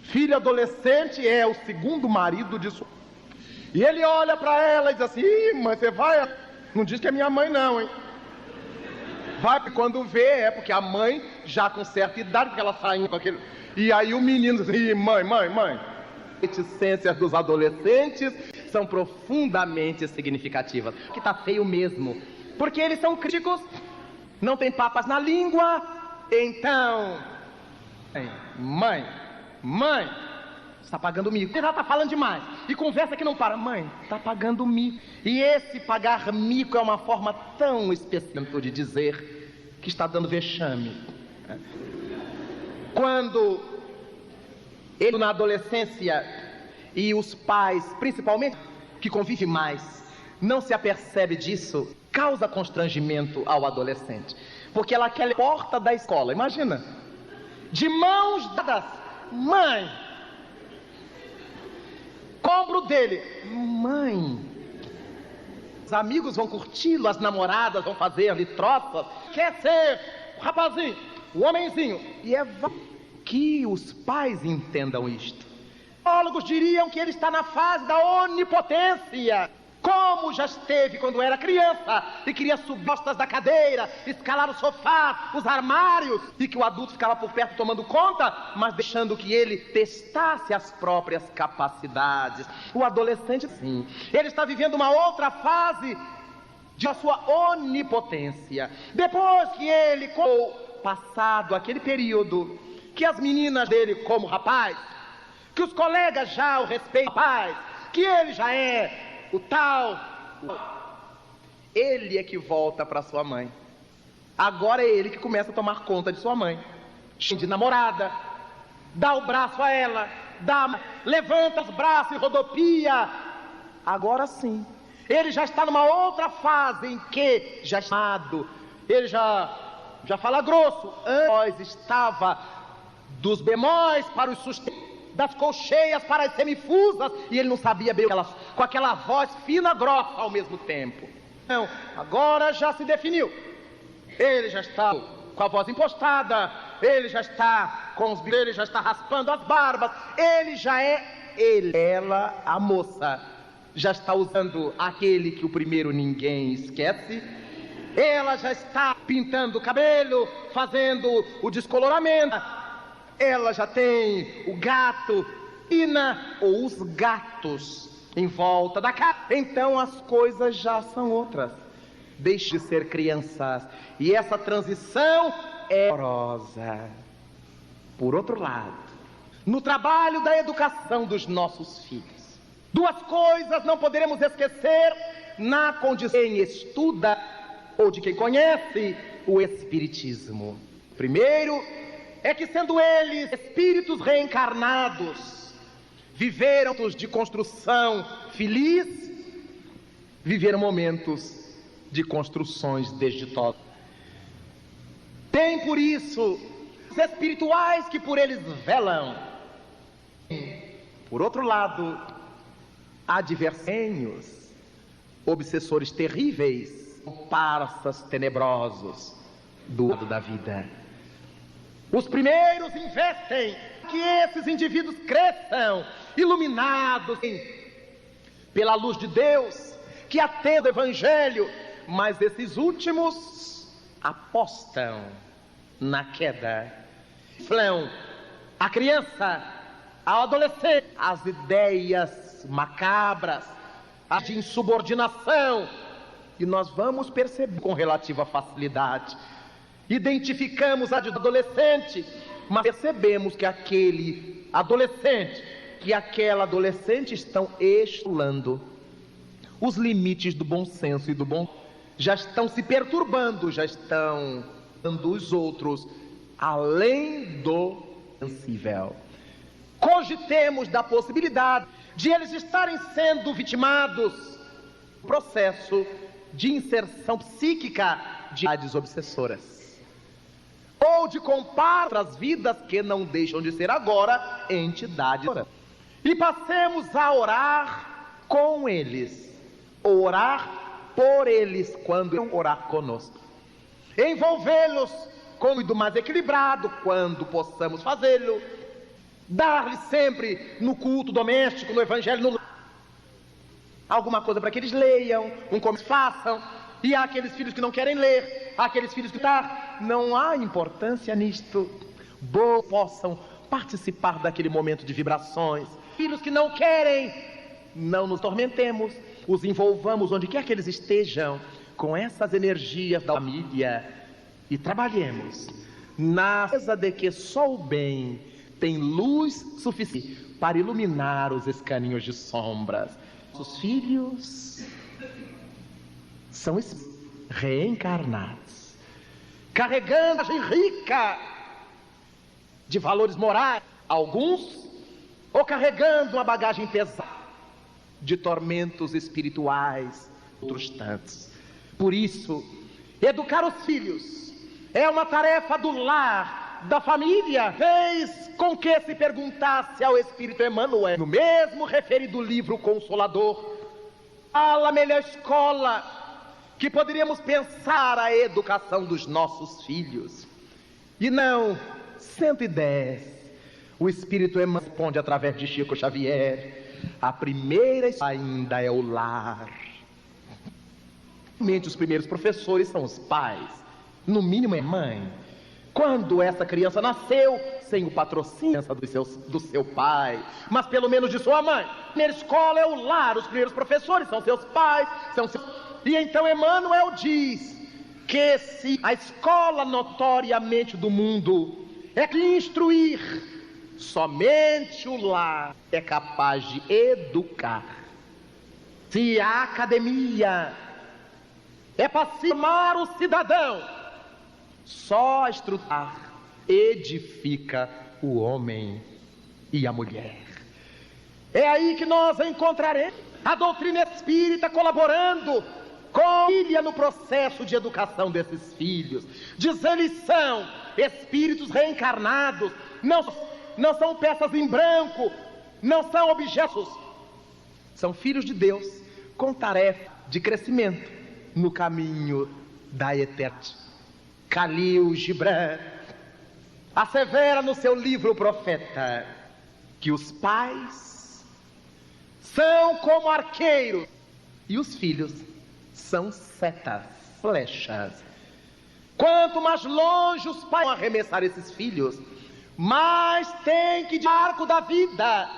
Speaker 1: Filho adolescente é o segundo marido de sua mãe. E ele olha para ela e diz assim: ih, mãe, você vai? Não diz que é minha mãe não, hein? Vai, porque quando vê, é porque a mãe, já com certa idade, porque ela saindo com aquele... E aí o menino diz: ih, mãe. Reticências dos adolescentes são profundamente significativas. Que tá feio mesmo. Porque eles são críticos, não tem papas na língua. Então, mãe, está pagando mico. Você já está falando demais. E conversa que não para. Mãe, está pagando mico. E esse pagar mico é uma forma tão específica de dizer que está dando vexame. Quando ele na adolescência e os pais, principalmente, que convivem mais, não se apercebe disso, causa constrangimento ao adolescente. Porque ela quer a porta da escola. Imagina. De mãos dadas. Mãe, cobro dele. Mãe, os amigos vão curti-lo, as namoradas vão fazer-lhe troças. Quer ser o rapazinho, o homenzinho. E é que os pais entendam isto. Psicólogos diriam que ele está na fase da onipotência. Como já esteve quando era criança e queria subir costas da cadeira, escalar o sofá, os armários, e que o adulto ficava por perto tomando conta, mas deixando que ele testasse as próprias capacidades. O adolescente, sim, ele está vivendo uma outra fase de sua onipotência. Depois que ele, passado aquele período, que as meninas dele como rapaz, que os colegas já o respeitam rapaz, que ele já é o tal, ele é que volta para sua mãe. Agora é ele que começa a tomar conta de sua mãe, de namorada, dá o braço a ela, levanta os braços e rodopia. Agora sim, ele já está numa outra fase em que já chamado, ele já fala grosso. Antes estava dos bemóis para os sustentos, das colcheias para as semifusas, e ele não sabia bem com aquela voz fina e grossa ao mesmo tempo. Não, agora já se definiu. Ele já está com a voz impostada, ele já está com os bigodes, ele já está raspando as barbas, ele já é ele. Ela, a moça, já está usando aquele que o primeiro ninguém esquece. Ela já está pintando o cabelo, fazendo o descoloramento. Ela já tem o gato, ou os gatos em volta da casa. Então as coisas já são outras. Deixe de ser crianças. E essa transição é dolorosa. Por outro lado, no trabalho da educação dos nossos filhos, duas coisas não poderemos esquecer na condição de quem estuda ou de quem conhece o Espiritismo. Primeiro, é que sendo eles espíritos reencarnados, viveram de construção feliz, viveram momentos de construções desditosas. Tem por isso os espirituais que por eles velam. Por outro lado, adversários, obsessores terríveis, comparsas tenebrosos do lado da vida. Os primeiros investem que esses indivíduos cresçam, iluminados pela luz de Deus, que atendem o Evangelho, mas esses últimos apostam na queda. Flão a criança, ao adolescente, as ideias macabras, a de insubordinação, e nós vamos perceber com relativa facilidade. Identificamos a de adolescente, mas percebemos que aquele adolescente, que aquela adolescente estão estulando os limites do bom senso e do bom, já estão se perturbando, já estão dando os outros além do sensível. Cogitemos da possibilidade de eles estarem sendo vitimados do processo de inserção psíquica de entidades obsessoras, ou de comparar as vidas que não deixam de ser agora entidades. E passemos a orar com eles, orar por eles quando orar conosco, envolvê-los com o mais equilibrado quando possamos fazê-lo, dar-lhes sempre no culto doméstico, no evangelho, alguma coisa para que eles leiam, como façam. E há aqueles filhos que não querem ler, há aqueles filhos que não há importância nisto, possam participar daquele momento de vibrações. Filhos que não querem, não nos tormentemos, os envolvamos onde quer que eles estejam com essas energias da família e trabalhemos na certeza de que só o bem tem luz suficiente para iluminar os escaninhos de sombras. Os filhos são reencarnados, carregando a bagagem rica de valores morais, alguns, ou carregando uma bagagem pesada de tormentos espirituais, outros tantos. Por isso, educar os filhos é uma tarefa do lar, da família. Fez com que se perguntasse ao Espírito Emmanuel, no mesmo referido livro Consolador, a melhor escola que poderíamos pensar a educação dos nossos filhos. E não 110. O Espírito Emmanuel responde através de Chico Xavier: a primeira ainda é o lar. Os primeiros professores são os pais, no mínimo é mãe. Quando essa criança nasceu, sem o patrocínio do seu pai, mas pelo menos de sua mãe. A primeira escola é o lar, os primeiros professores são seus pais, E então Emmanuel diz que se a escola notoriamente do mundo é que instruir, somente o lar é capaz de educar. Se a academia é para formar o cidadão, só a estrutura edifica o homem e a mulher. É aí que nós encontraremos a doutrina espírita colaborando com a família no processo de educação desses filhos. Diz: eles são espíritos reencarnados, não não são peças em branco, não são objetos. São filhos de Deus com tarefa de crescimento no caminho da eternidade. Khalil Gibran assevera no seu livro O Profeta que os pais são como arqueiros e os filhos são setas, flechas. Quanto mais longe os pais vão arremessar esses filhos, mais tem que ir arco da vida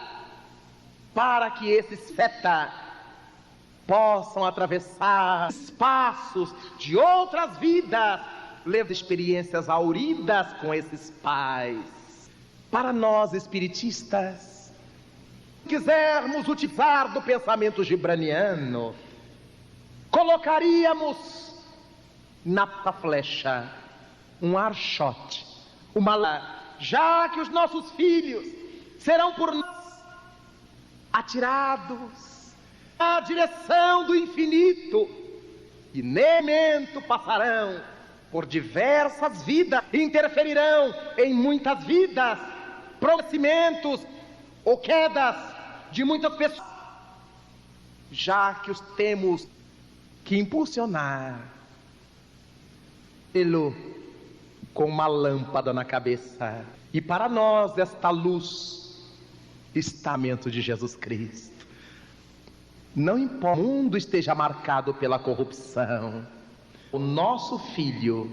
Speaker 1: para que esses setas possam atravessar espaços de outras vidas, levando experiências auridas com esses pais. Para nós espiritistas, quisermos utilizar do pensamento gibraniano, colocaríamos na flecha um archote, já que os nossos filhos serão por nós atirados na direção do infinito e nesse momento passarão por diversas vidas, interferirão em muitas vidas, procedimentos ou quedas de muitas pessoas, já que os temos que impulsionar pelo com uma lâmpada na cabeça. E para nós esta luz está no momento de Jesus Cristo. Não importa que o mundo esteja marcado pela corrupção, o nosso filho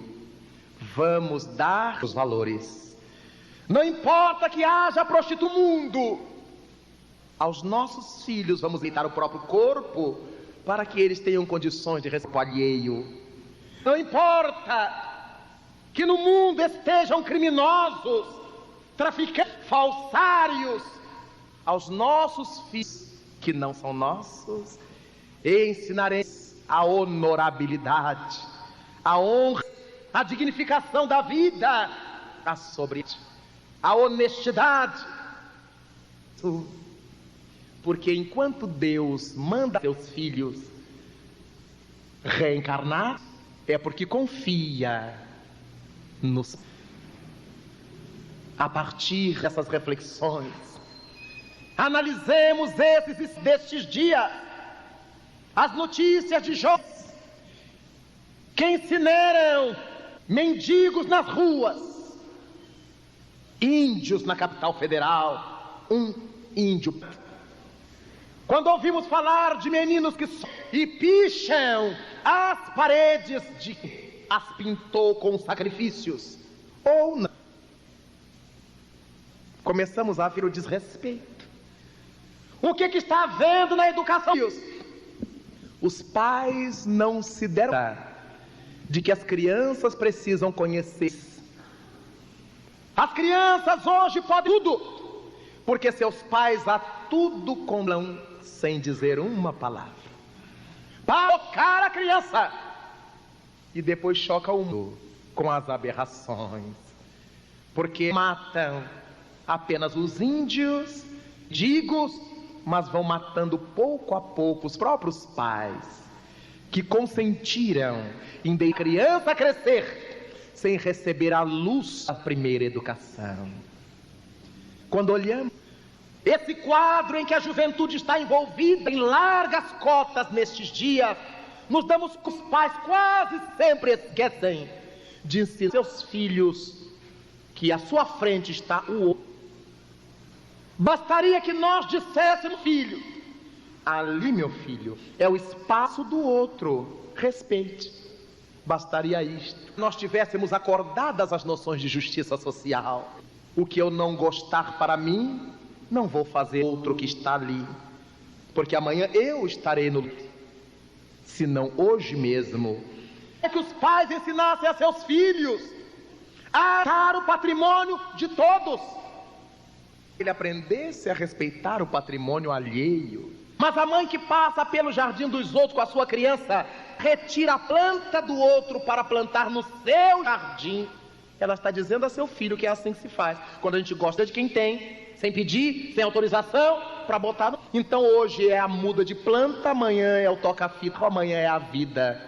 Speaker 1: vamos dar os valores. Não importa que haja prostituto mundo, aos nossos filhos vamos deitar o próprio corpo para que eles tenham condições de receber o alheio. Não importa que no mundo estejam criminosos, traficantes, falsários, aos nossos filhos que não são nossos, ensinaremos a honorabilidade, a honra, a dignificação da vida, a sobriedade, a honestidade. Porque enquanto Deus manda seus filhos reencarnar, é porque confia nos. A partir dessas reflexões, analisemos destes dias as notícias de jovens que incineram mendigos nas ruas, índios na capital federal, um índio. Quando ouvimos falar de meninos que e picham as paredes as pintou com sacrifícios, ou não, começamos a ver o desrespeito. O que está havendo na educação? Os pais não se deram conta de que as crianças precisam conhecer. As crianças hoje podem tudo, porque seus pais a tudo condão sem dizer uma palavra, para tocar a criança, e depois choca o mundo com as aberrações, porque matam apenas os índios, mas vão matando pouco a pouco os próprios pais, que consentiram em deixar a criança crescer sem receber a luz da primeira educação. Quando olhamos esse quadro em que a juventude está envolvida em largas cotas nestes dias, nos damos com os pais quase sempre esquecem de ensinar seus filhos que à sua frente está o outro. Bastaria que nós disséssemos, filho, ali, meu filho, é o espaço do outro, respeite. Bastaria isto. Nós tivéssemos acordadas as noções de justiça social. O que eu não gostar para mim, não vou fazer outro que está ali, porque amanhã eu estarei no... Se não hoje mesmo. É que os pais ensinassem a seus filhos a dar o patrimônio de todos. Ele aprendesse a respeitar o patrimônio alheio. Mas a mãe que passa pelo jardim dos outros com a sua criança, retira a planta do outro para plantar no seu jardim, ela está dizendo a seu filho que é assim que se faz. Quando a gente gosta de quem tem, sem pedir, sem autorização, para botar no... Então hoje é a muda de planta, amanhã é o toca-fita, amanhã é a vida.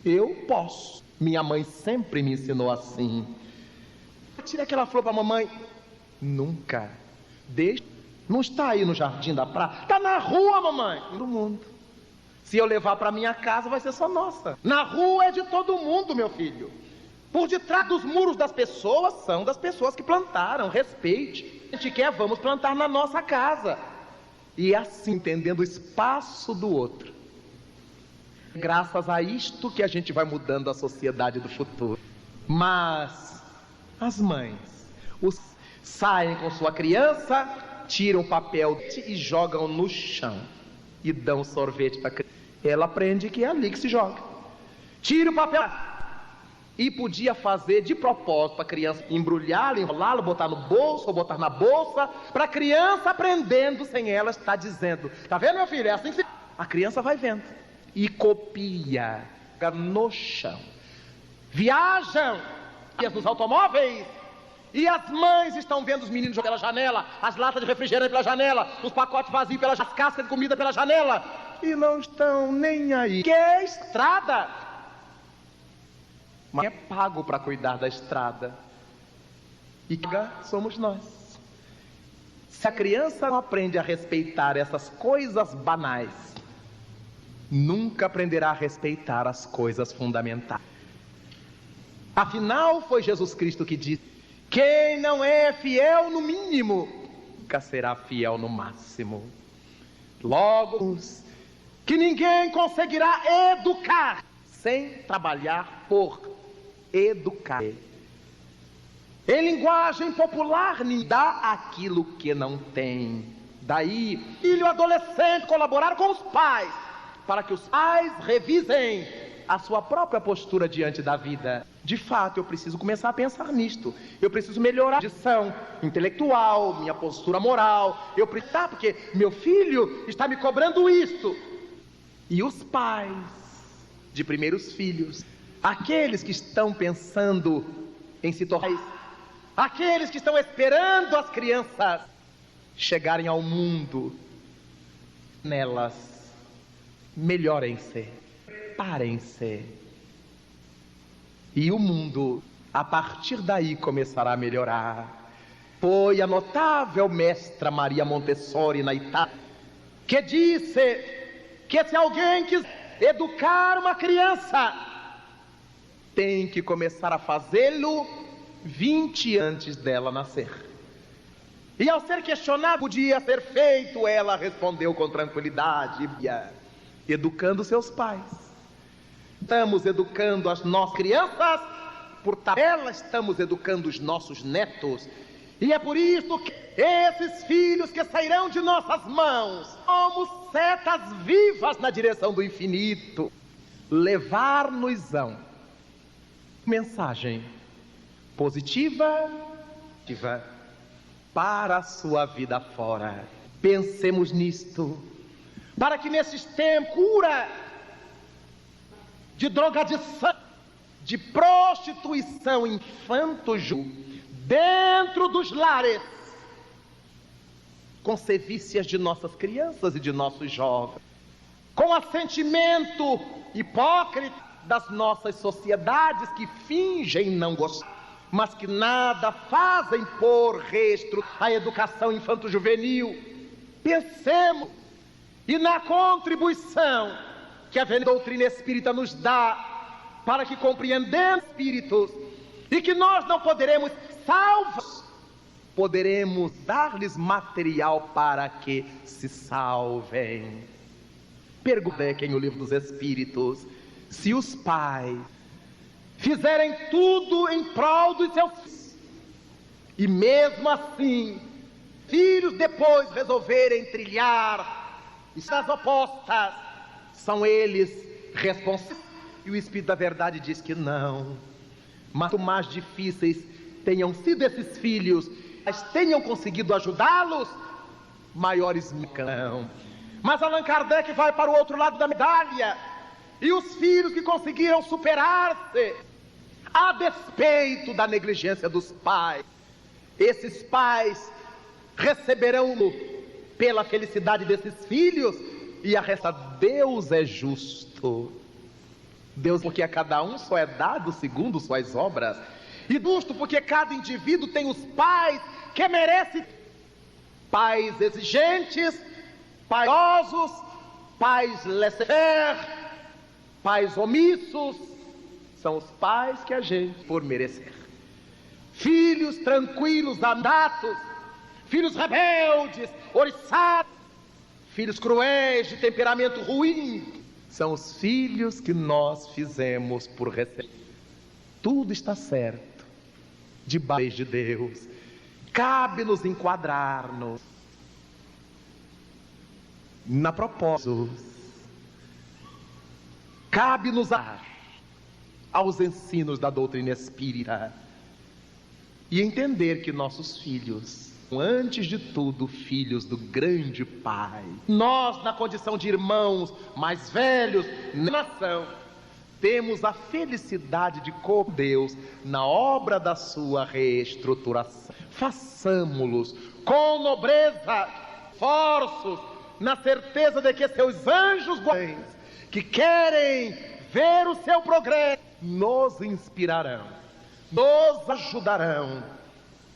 Speaker 1: Eu posso. Minha mãe sempre me ensinou assim. Tira aquela flor para a mamãe. Nunca. Deixa. Não está aí no jardim da praia. Está na rua, mamãe. Do mundo. Se eu levar para minha casa, vai ser só nossa. Na rua é de todo mundo, meu filho. Por detrás dos muros das pessoas, são das pessoas que plantaram. Respeite. A gente quer, vamos plantar na nossa casa. E assim, entendendo o espaço do outro. Graças a isto que a gente vai mudando a sociedade do futuro. Mas as mães saem com sua criança, tiram o papel e jogam no chão. E dão sorvete para a criança. Ela aprende que é ali que se joga. Tira o papel. E podia fazer de propósito para a criança embrulhá-lo, enrolá-lo, botar no bolso ou botar na bolsa, para a criança aprendendo sem ela estar dizendo. Tá vendo, meu filho? É assim que se... A criança vai vendo. E copia no chão. Viajam nos automóveis e as mães estão vendo os meninos jogar pela janela, as latas de refrigerante pela janela, os pacotes vazios pelas cascas de comida pela janela, e não estão nem aí. Que é estrada, mas é pago para cuidar da estrada, e somos nós. Se a criança não aprende a respeitar essas coisas banais, nunca aprenderá a respeitar as coisas fundamentais. Afinal, foi Jesus Cristo que disse: quem não é fiel no mínimo, nunca será fiel no máximo. Logo, que ninguém conseguirá educar sem trabalhar por educar. Em linguagem popular, ninguém dá aquilo que não tem. Daí, filho adolescente colaborar com os pais, para que os pais revisem a sua própria postura diante da vida. De fato, eu preciso começar a pensar nisto. Eu preciso melhorar a condição intelectual, minha postura moral. Eu preciso, porque meu filho está me cobrando isto. E os pais de primeiros filhos, aqueles que estão pensando em se tornar, aqueles que estão esperando as crianças chegarem ao mundo, nelas, melhorem-se, preparem-se. E o mundo, a partir daí, começará a melhorar. Foi a notável mestra Maria Montessori, na Itália, que disse que se alguém quiser educar uma criança, tem que começar a fazê-lo 20 antes dela nascer. E ao ser questionado, podia ser feito, ela respondeu com tranquilidade: educando seus pais. Estamos educando as nossas crianças, por tabela estamos educando os nossos netos. E é por isso que esses filhos que sairão de nossas mãos, como setas vivas na direção do infinito, levar-nos-ão mensagem positiva para a sua vida fora. Pensemos nisto, para que nesses tempos cura de drogadição, de prostituição infanto-juvenil dentro dos lares, com sevícias de nossas crianças e de nossos jovens, com assentimento hipócrita das nossas sociedades que fingem não gostar, mas que nada fazem por restro a educação infanto-juvenil. Pensemos e na contribuição que a doutrina espírita nos dá, para que compreendamos espíritos, e que nós não poderemos salvos, poderemos dar-lhes material para que se salvem. Pergunta quem o livro dos Espíritos: se os pais fizerem tudo em prol dos seus filhos, e mesmo assim filhos depois resolverem trilhar estradas opostas, são eles responsáveis? E o Espírito da Verdade diz que não. Mas quanto mais difíceis tenham sido esses filhos, mas tenham conseguido ajudá-los, maiores não. Mas Allan Kardec vai para o outro lado da medalha. E os filhos que conseguiram superar-se, a despeito da negligência dos pais, esses pais receberão pela felicidade desses filhos, e a resta Deus é justo. Deus, porque a cada um só é dado segundo suas obras. E justo porque cada indivíduo tem os pais que merecem. Pais exigentes, pairosos, pais laissez-faire, pais omissos. São os pais que a gente por merecer. Filhos tranquilos, andatos, filhos rebeldes, oriçados, filhos cruéis, de temperamento ruim, são os filhos que nós fizemos por receber. Tudo está certo, debaixo de Deus. Cabe-nos enquadrar-nos na proposta. Cabe-nos aos ensinos da doutrina espírita e entender que nossos filhos, antes de tudo, filhos do grande Pai. Nós, na condição de irmãos mais velhos na nação, temos a felicidade de com Deus na obra da sua reestruturação. Façamo-los com nobreza, esforços, na certeza de que seus anjos guardiões, que querem ver o seu progresso, nos inspirarão, nos ajudarão,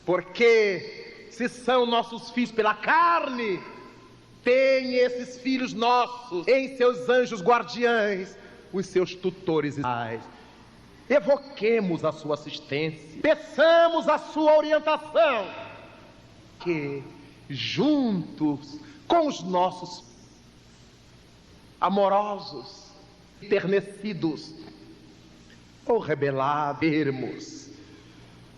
Speaker 1: porque se são nossos filhos pela carne, tem esses filhos nossos em seus anjos guardiães, os seus tutores e pais. Evoquemos a sua assistência, peçamos a sua orientação, que juntos com os nossos amorosos, enternecidos ou rebelados,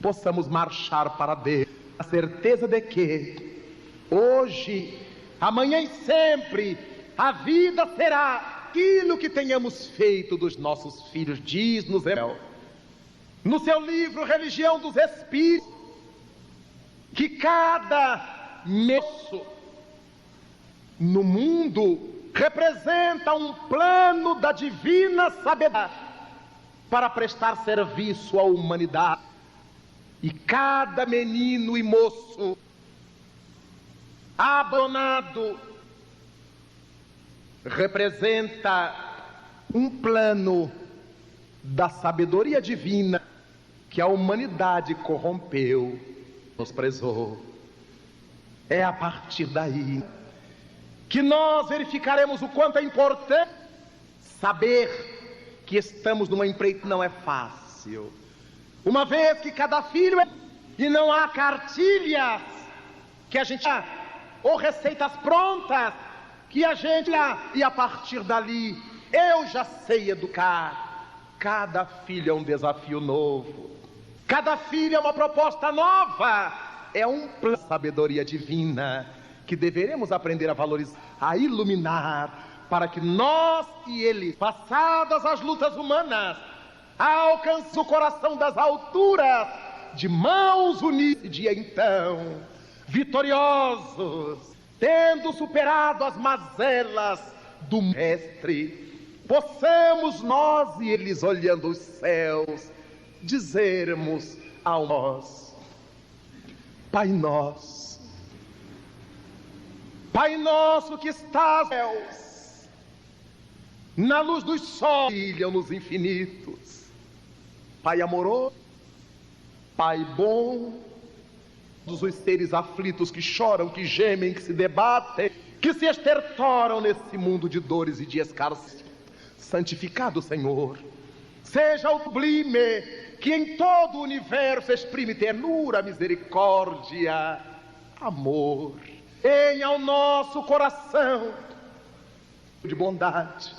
Speaker 1: possamos marchar para Deus, a certeza de que hoje, amanhã e sempre a vida será aquilo que tenhamos feito dos nossos filhos, diz-nos no seu livro Religião dos Espíritos, que cada moço no mundo representa um plano da divina sabedoria para prestar serviço à humanidade, e cada menino e moço abandonado representa um plano da sabedoria divina que a humanidade corrompeu, menosprezou. É a partir daí que nós verificaremos o quanto é importante saber que estamos numa empreita que não é fácil, uma vez que cada filho e não há cartilhas que a gente ou receitas prontas que a gente e a partir dali eu já sei educar. Cada filho é um desafio novo, cada filho é uma proposta nova, é um plano de sabedoria divina que deveremos aprender a valorizar, a iluminar, para que nós e ele, passadas as lutas humanas, alcance o coração das alturas, de mãos unidas, e dia então, vitoriosos, tendo superado as mazelas do mestre, possamos nós e eles, olhando os céus, dizermos ao nós: Pai nosso, Pai nosso que estás nos céus, na luz dos sóis brilham nos infinitos, Pai amoroso, Pai bom, todos os seres aflitos que choram, que gemem, que se debatem, que se estertoram nesse mundo de dores e de escassez, santificado Senhor, seja o sublime que em todo o universo exprime ternura, misericórdia, amor. Venha ao nosso coração de bondade,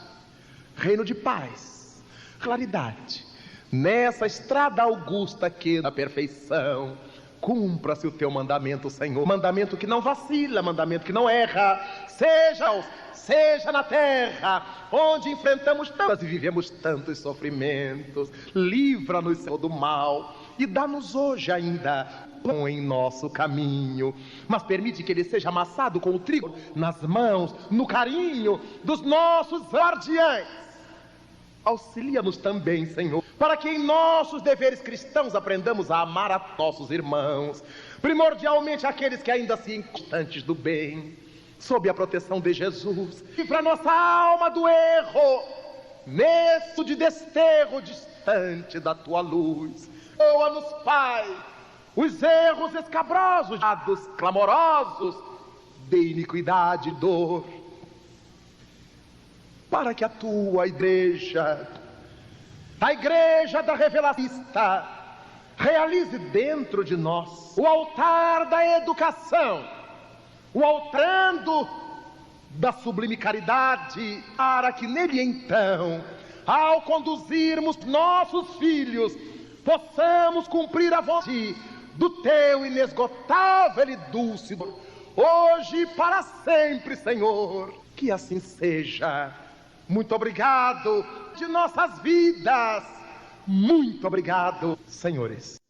Speaker 1: reino de paz, claridade, nessa estrada augusta que da perfeição. Cumpra-se o teu mandamento, Senhor, mandamento que não vacila, mandamento que não erra, seja na terra, onde enfrentamos tantas e vivemos tantos sofrimentos, livra-nos, Senhor, do mal, e dá-nos hoje ainda pão em nosso caminho, mas permite que ele seja amassado com o trigo nas mãos, no carinho dos nossos guardiães. Auxilia-nos também, Senhor, para que em nossos deveres cristãos aprendamos a amar a nossos irmãos, primordialmente aqueles que ainda se inconstantes do bem, sob a proteção de Jesus. Livra nossa alma do erro, nesse de desterro distante da tua luz. Perdoa-nos, Pai, os erros escabrosos, dos clamorosos, de iniquidade e dor, para que a tua igreja, a igreja da revelação, realize dentro de nós o altar da educação, o altarando da sublime caridade, para que nele então, ao conduzirmos nossos filhos, possamos cumprir a vontade do teu inesgotável e dulce dom, hoje e para sempre, Senhor. Que assim seja. Muito obrigado de nossas vidas. Muito obrigado, senhores.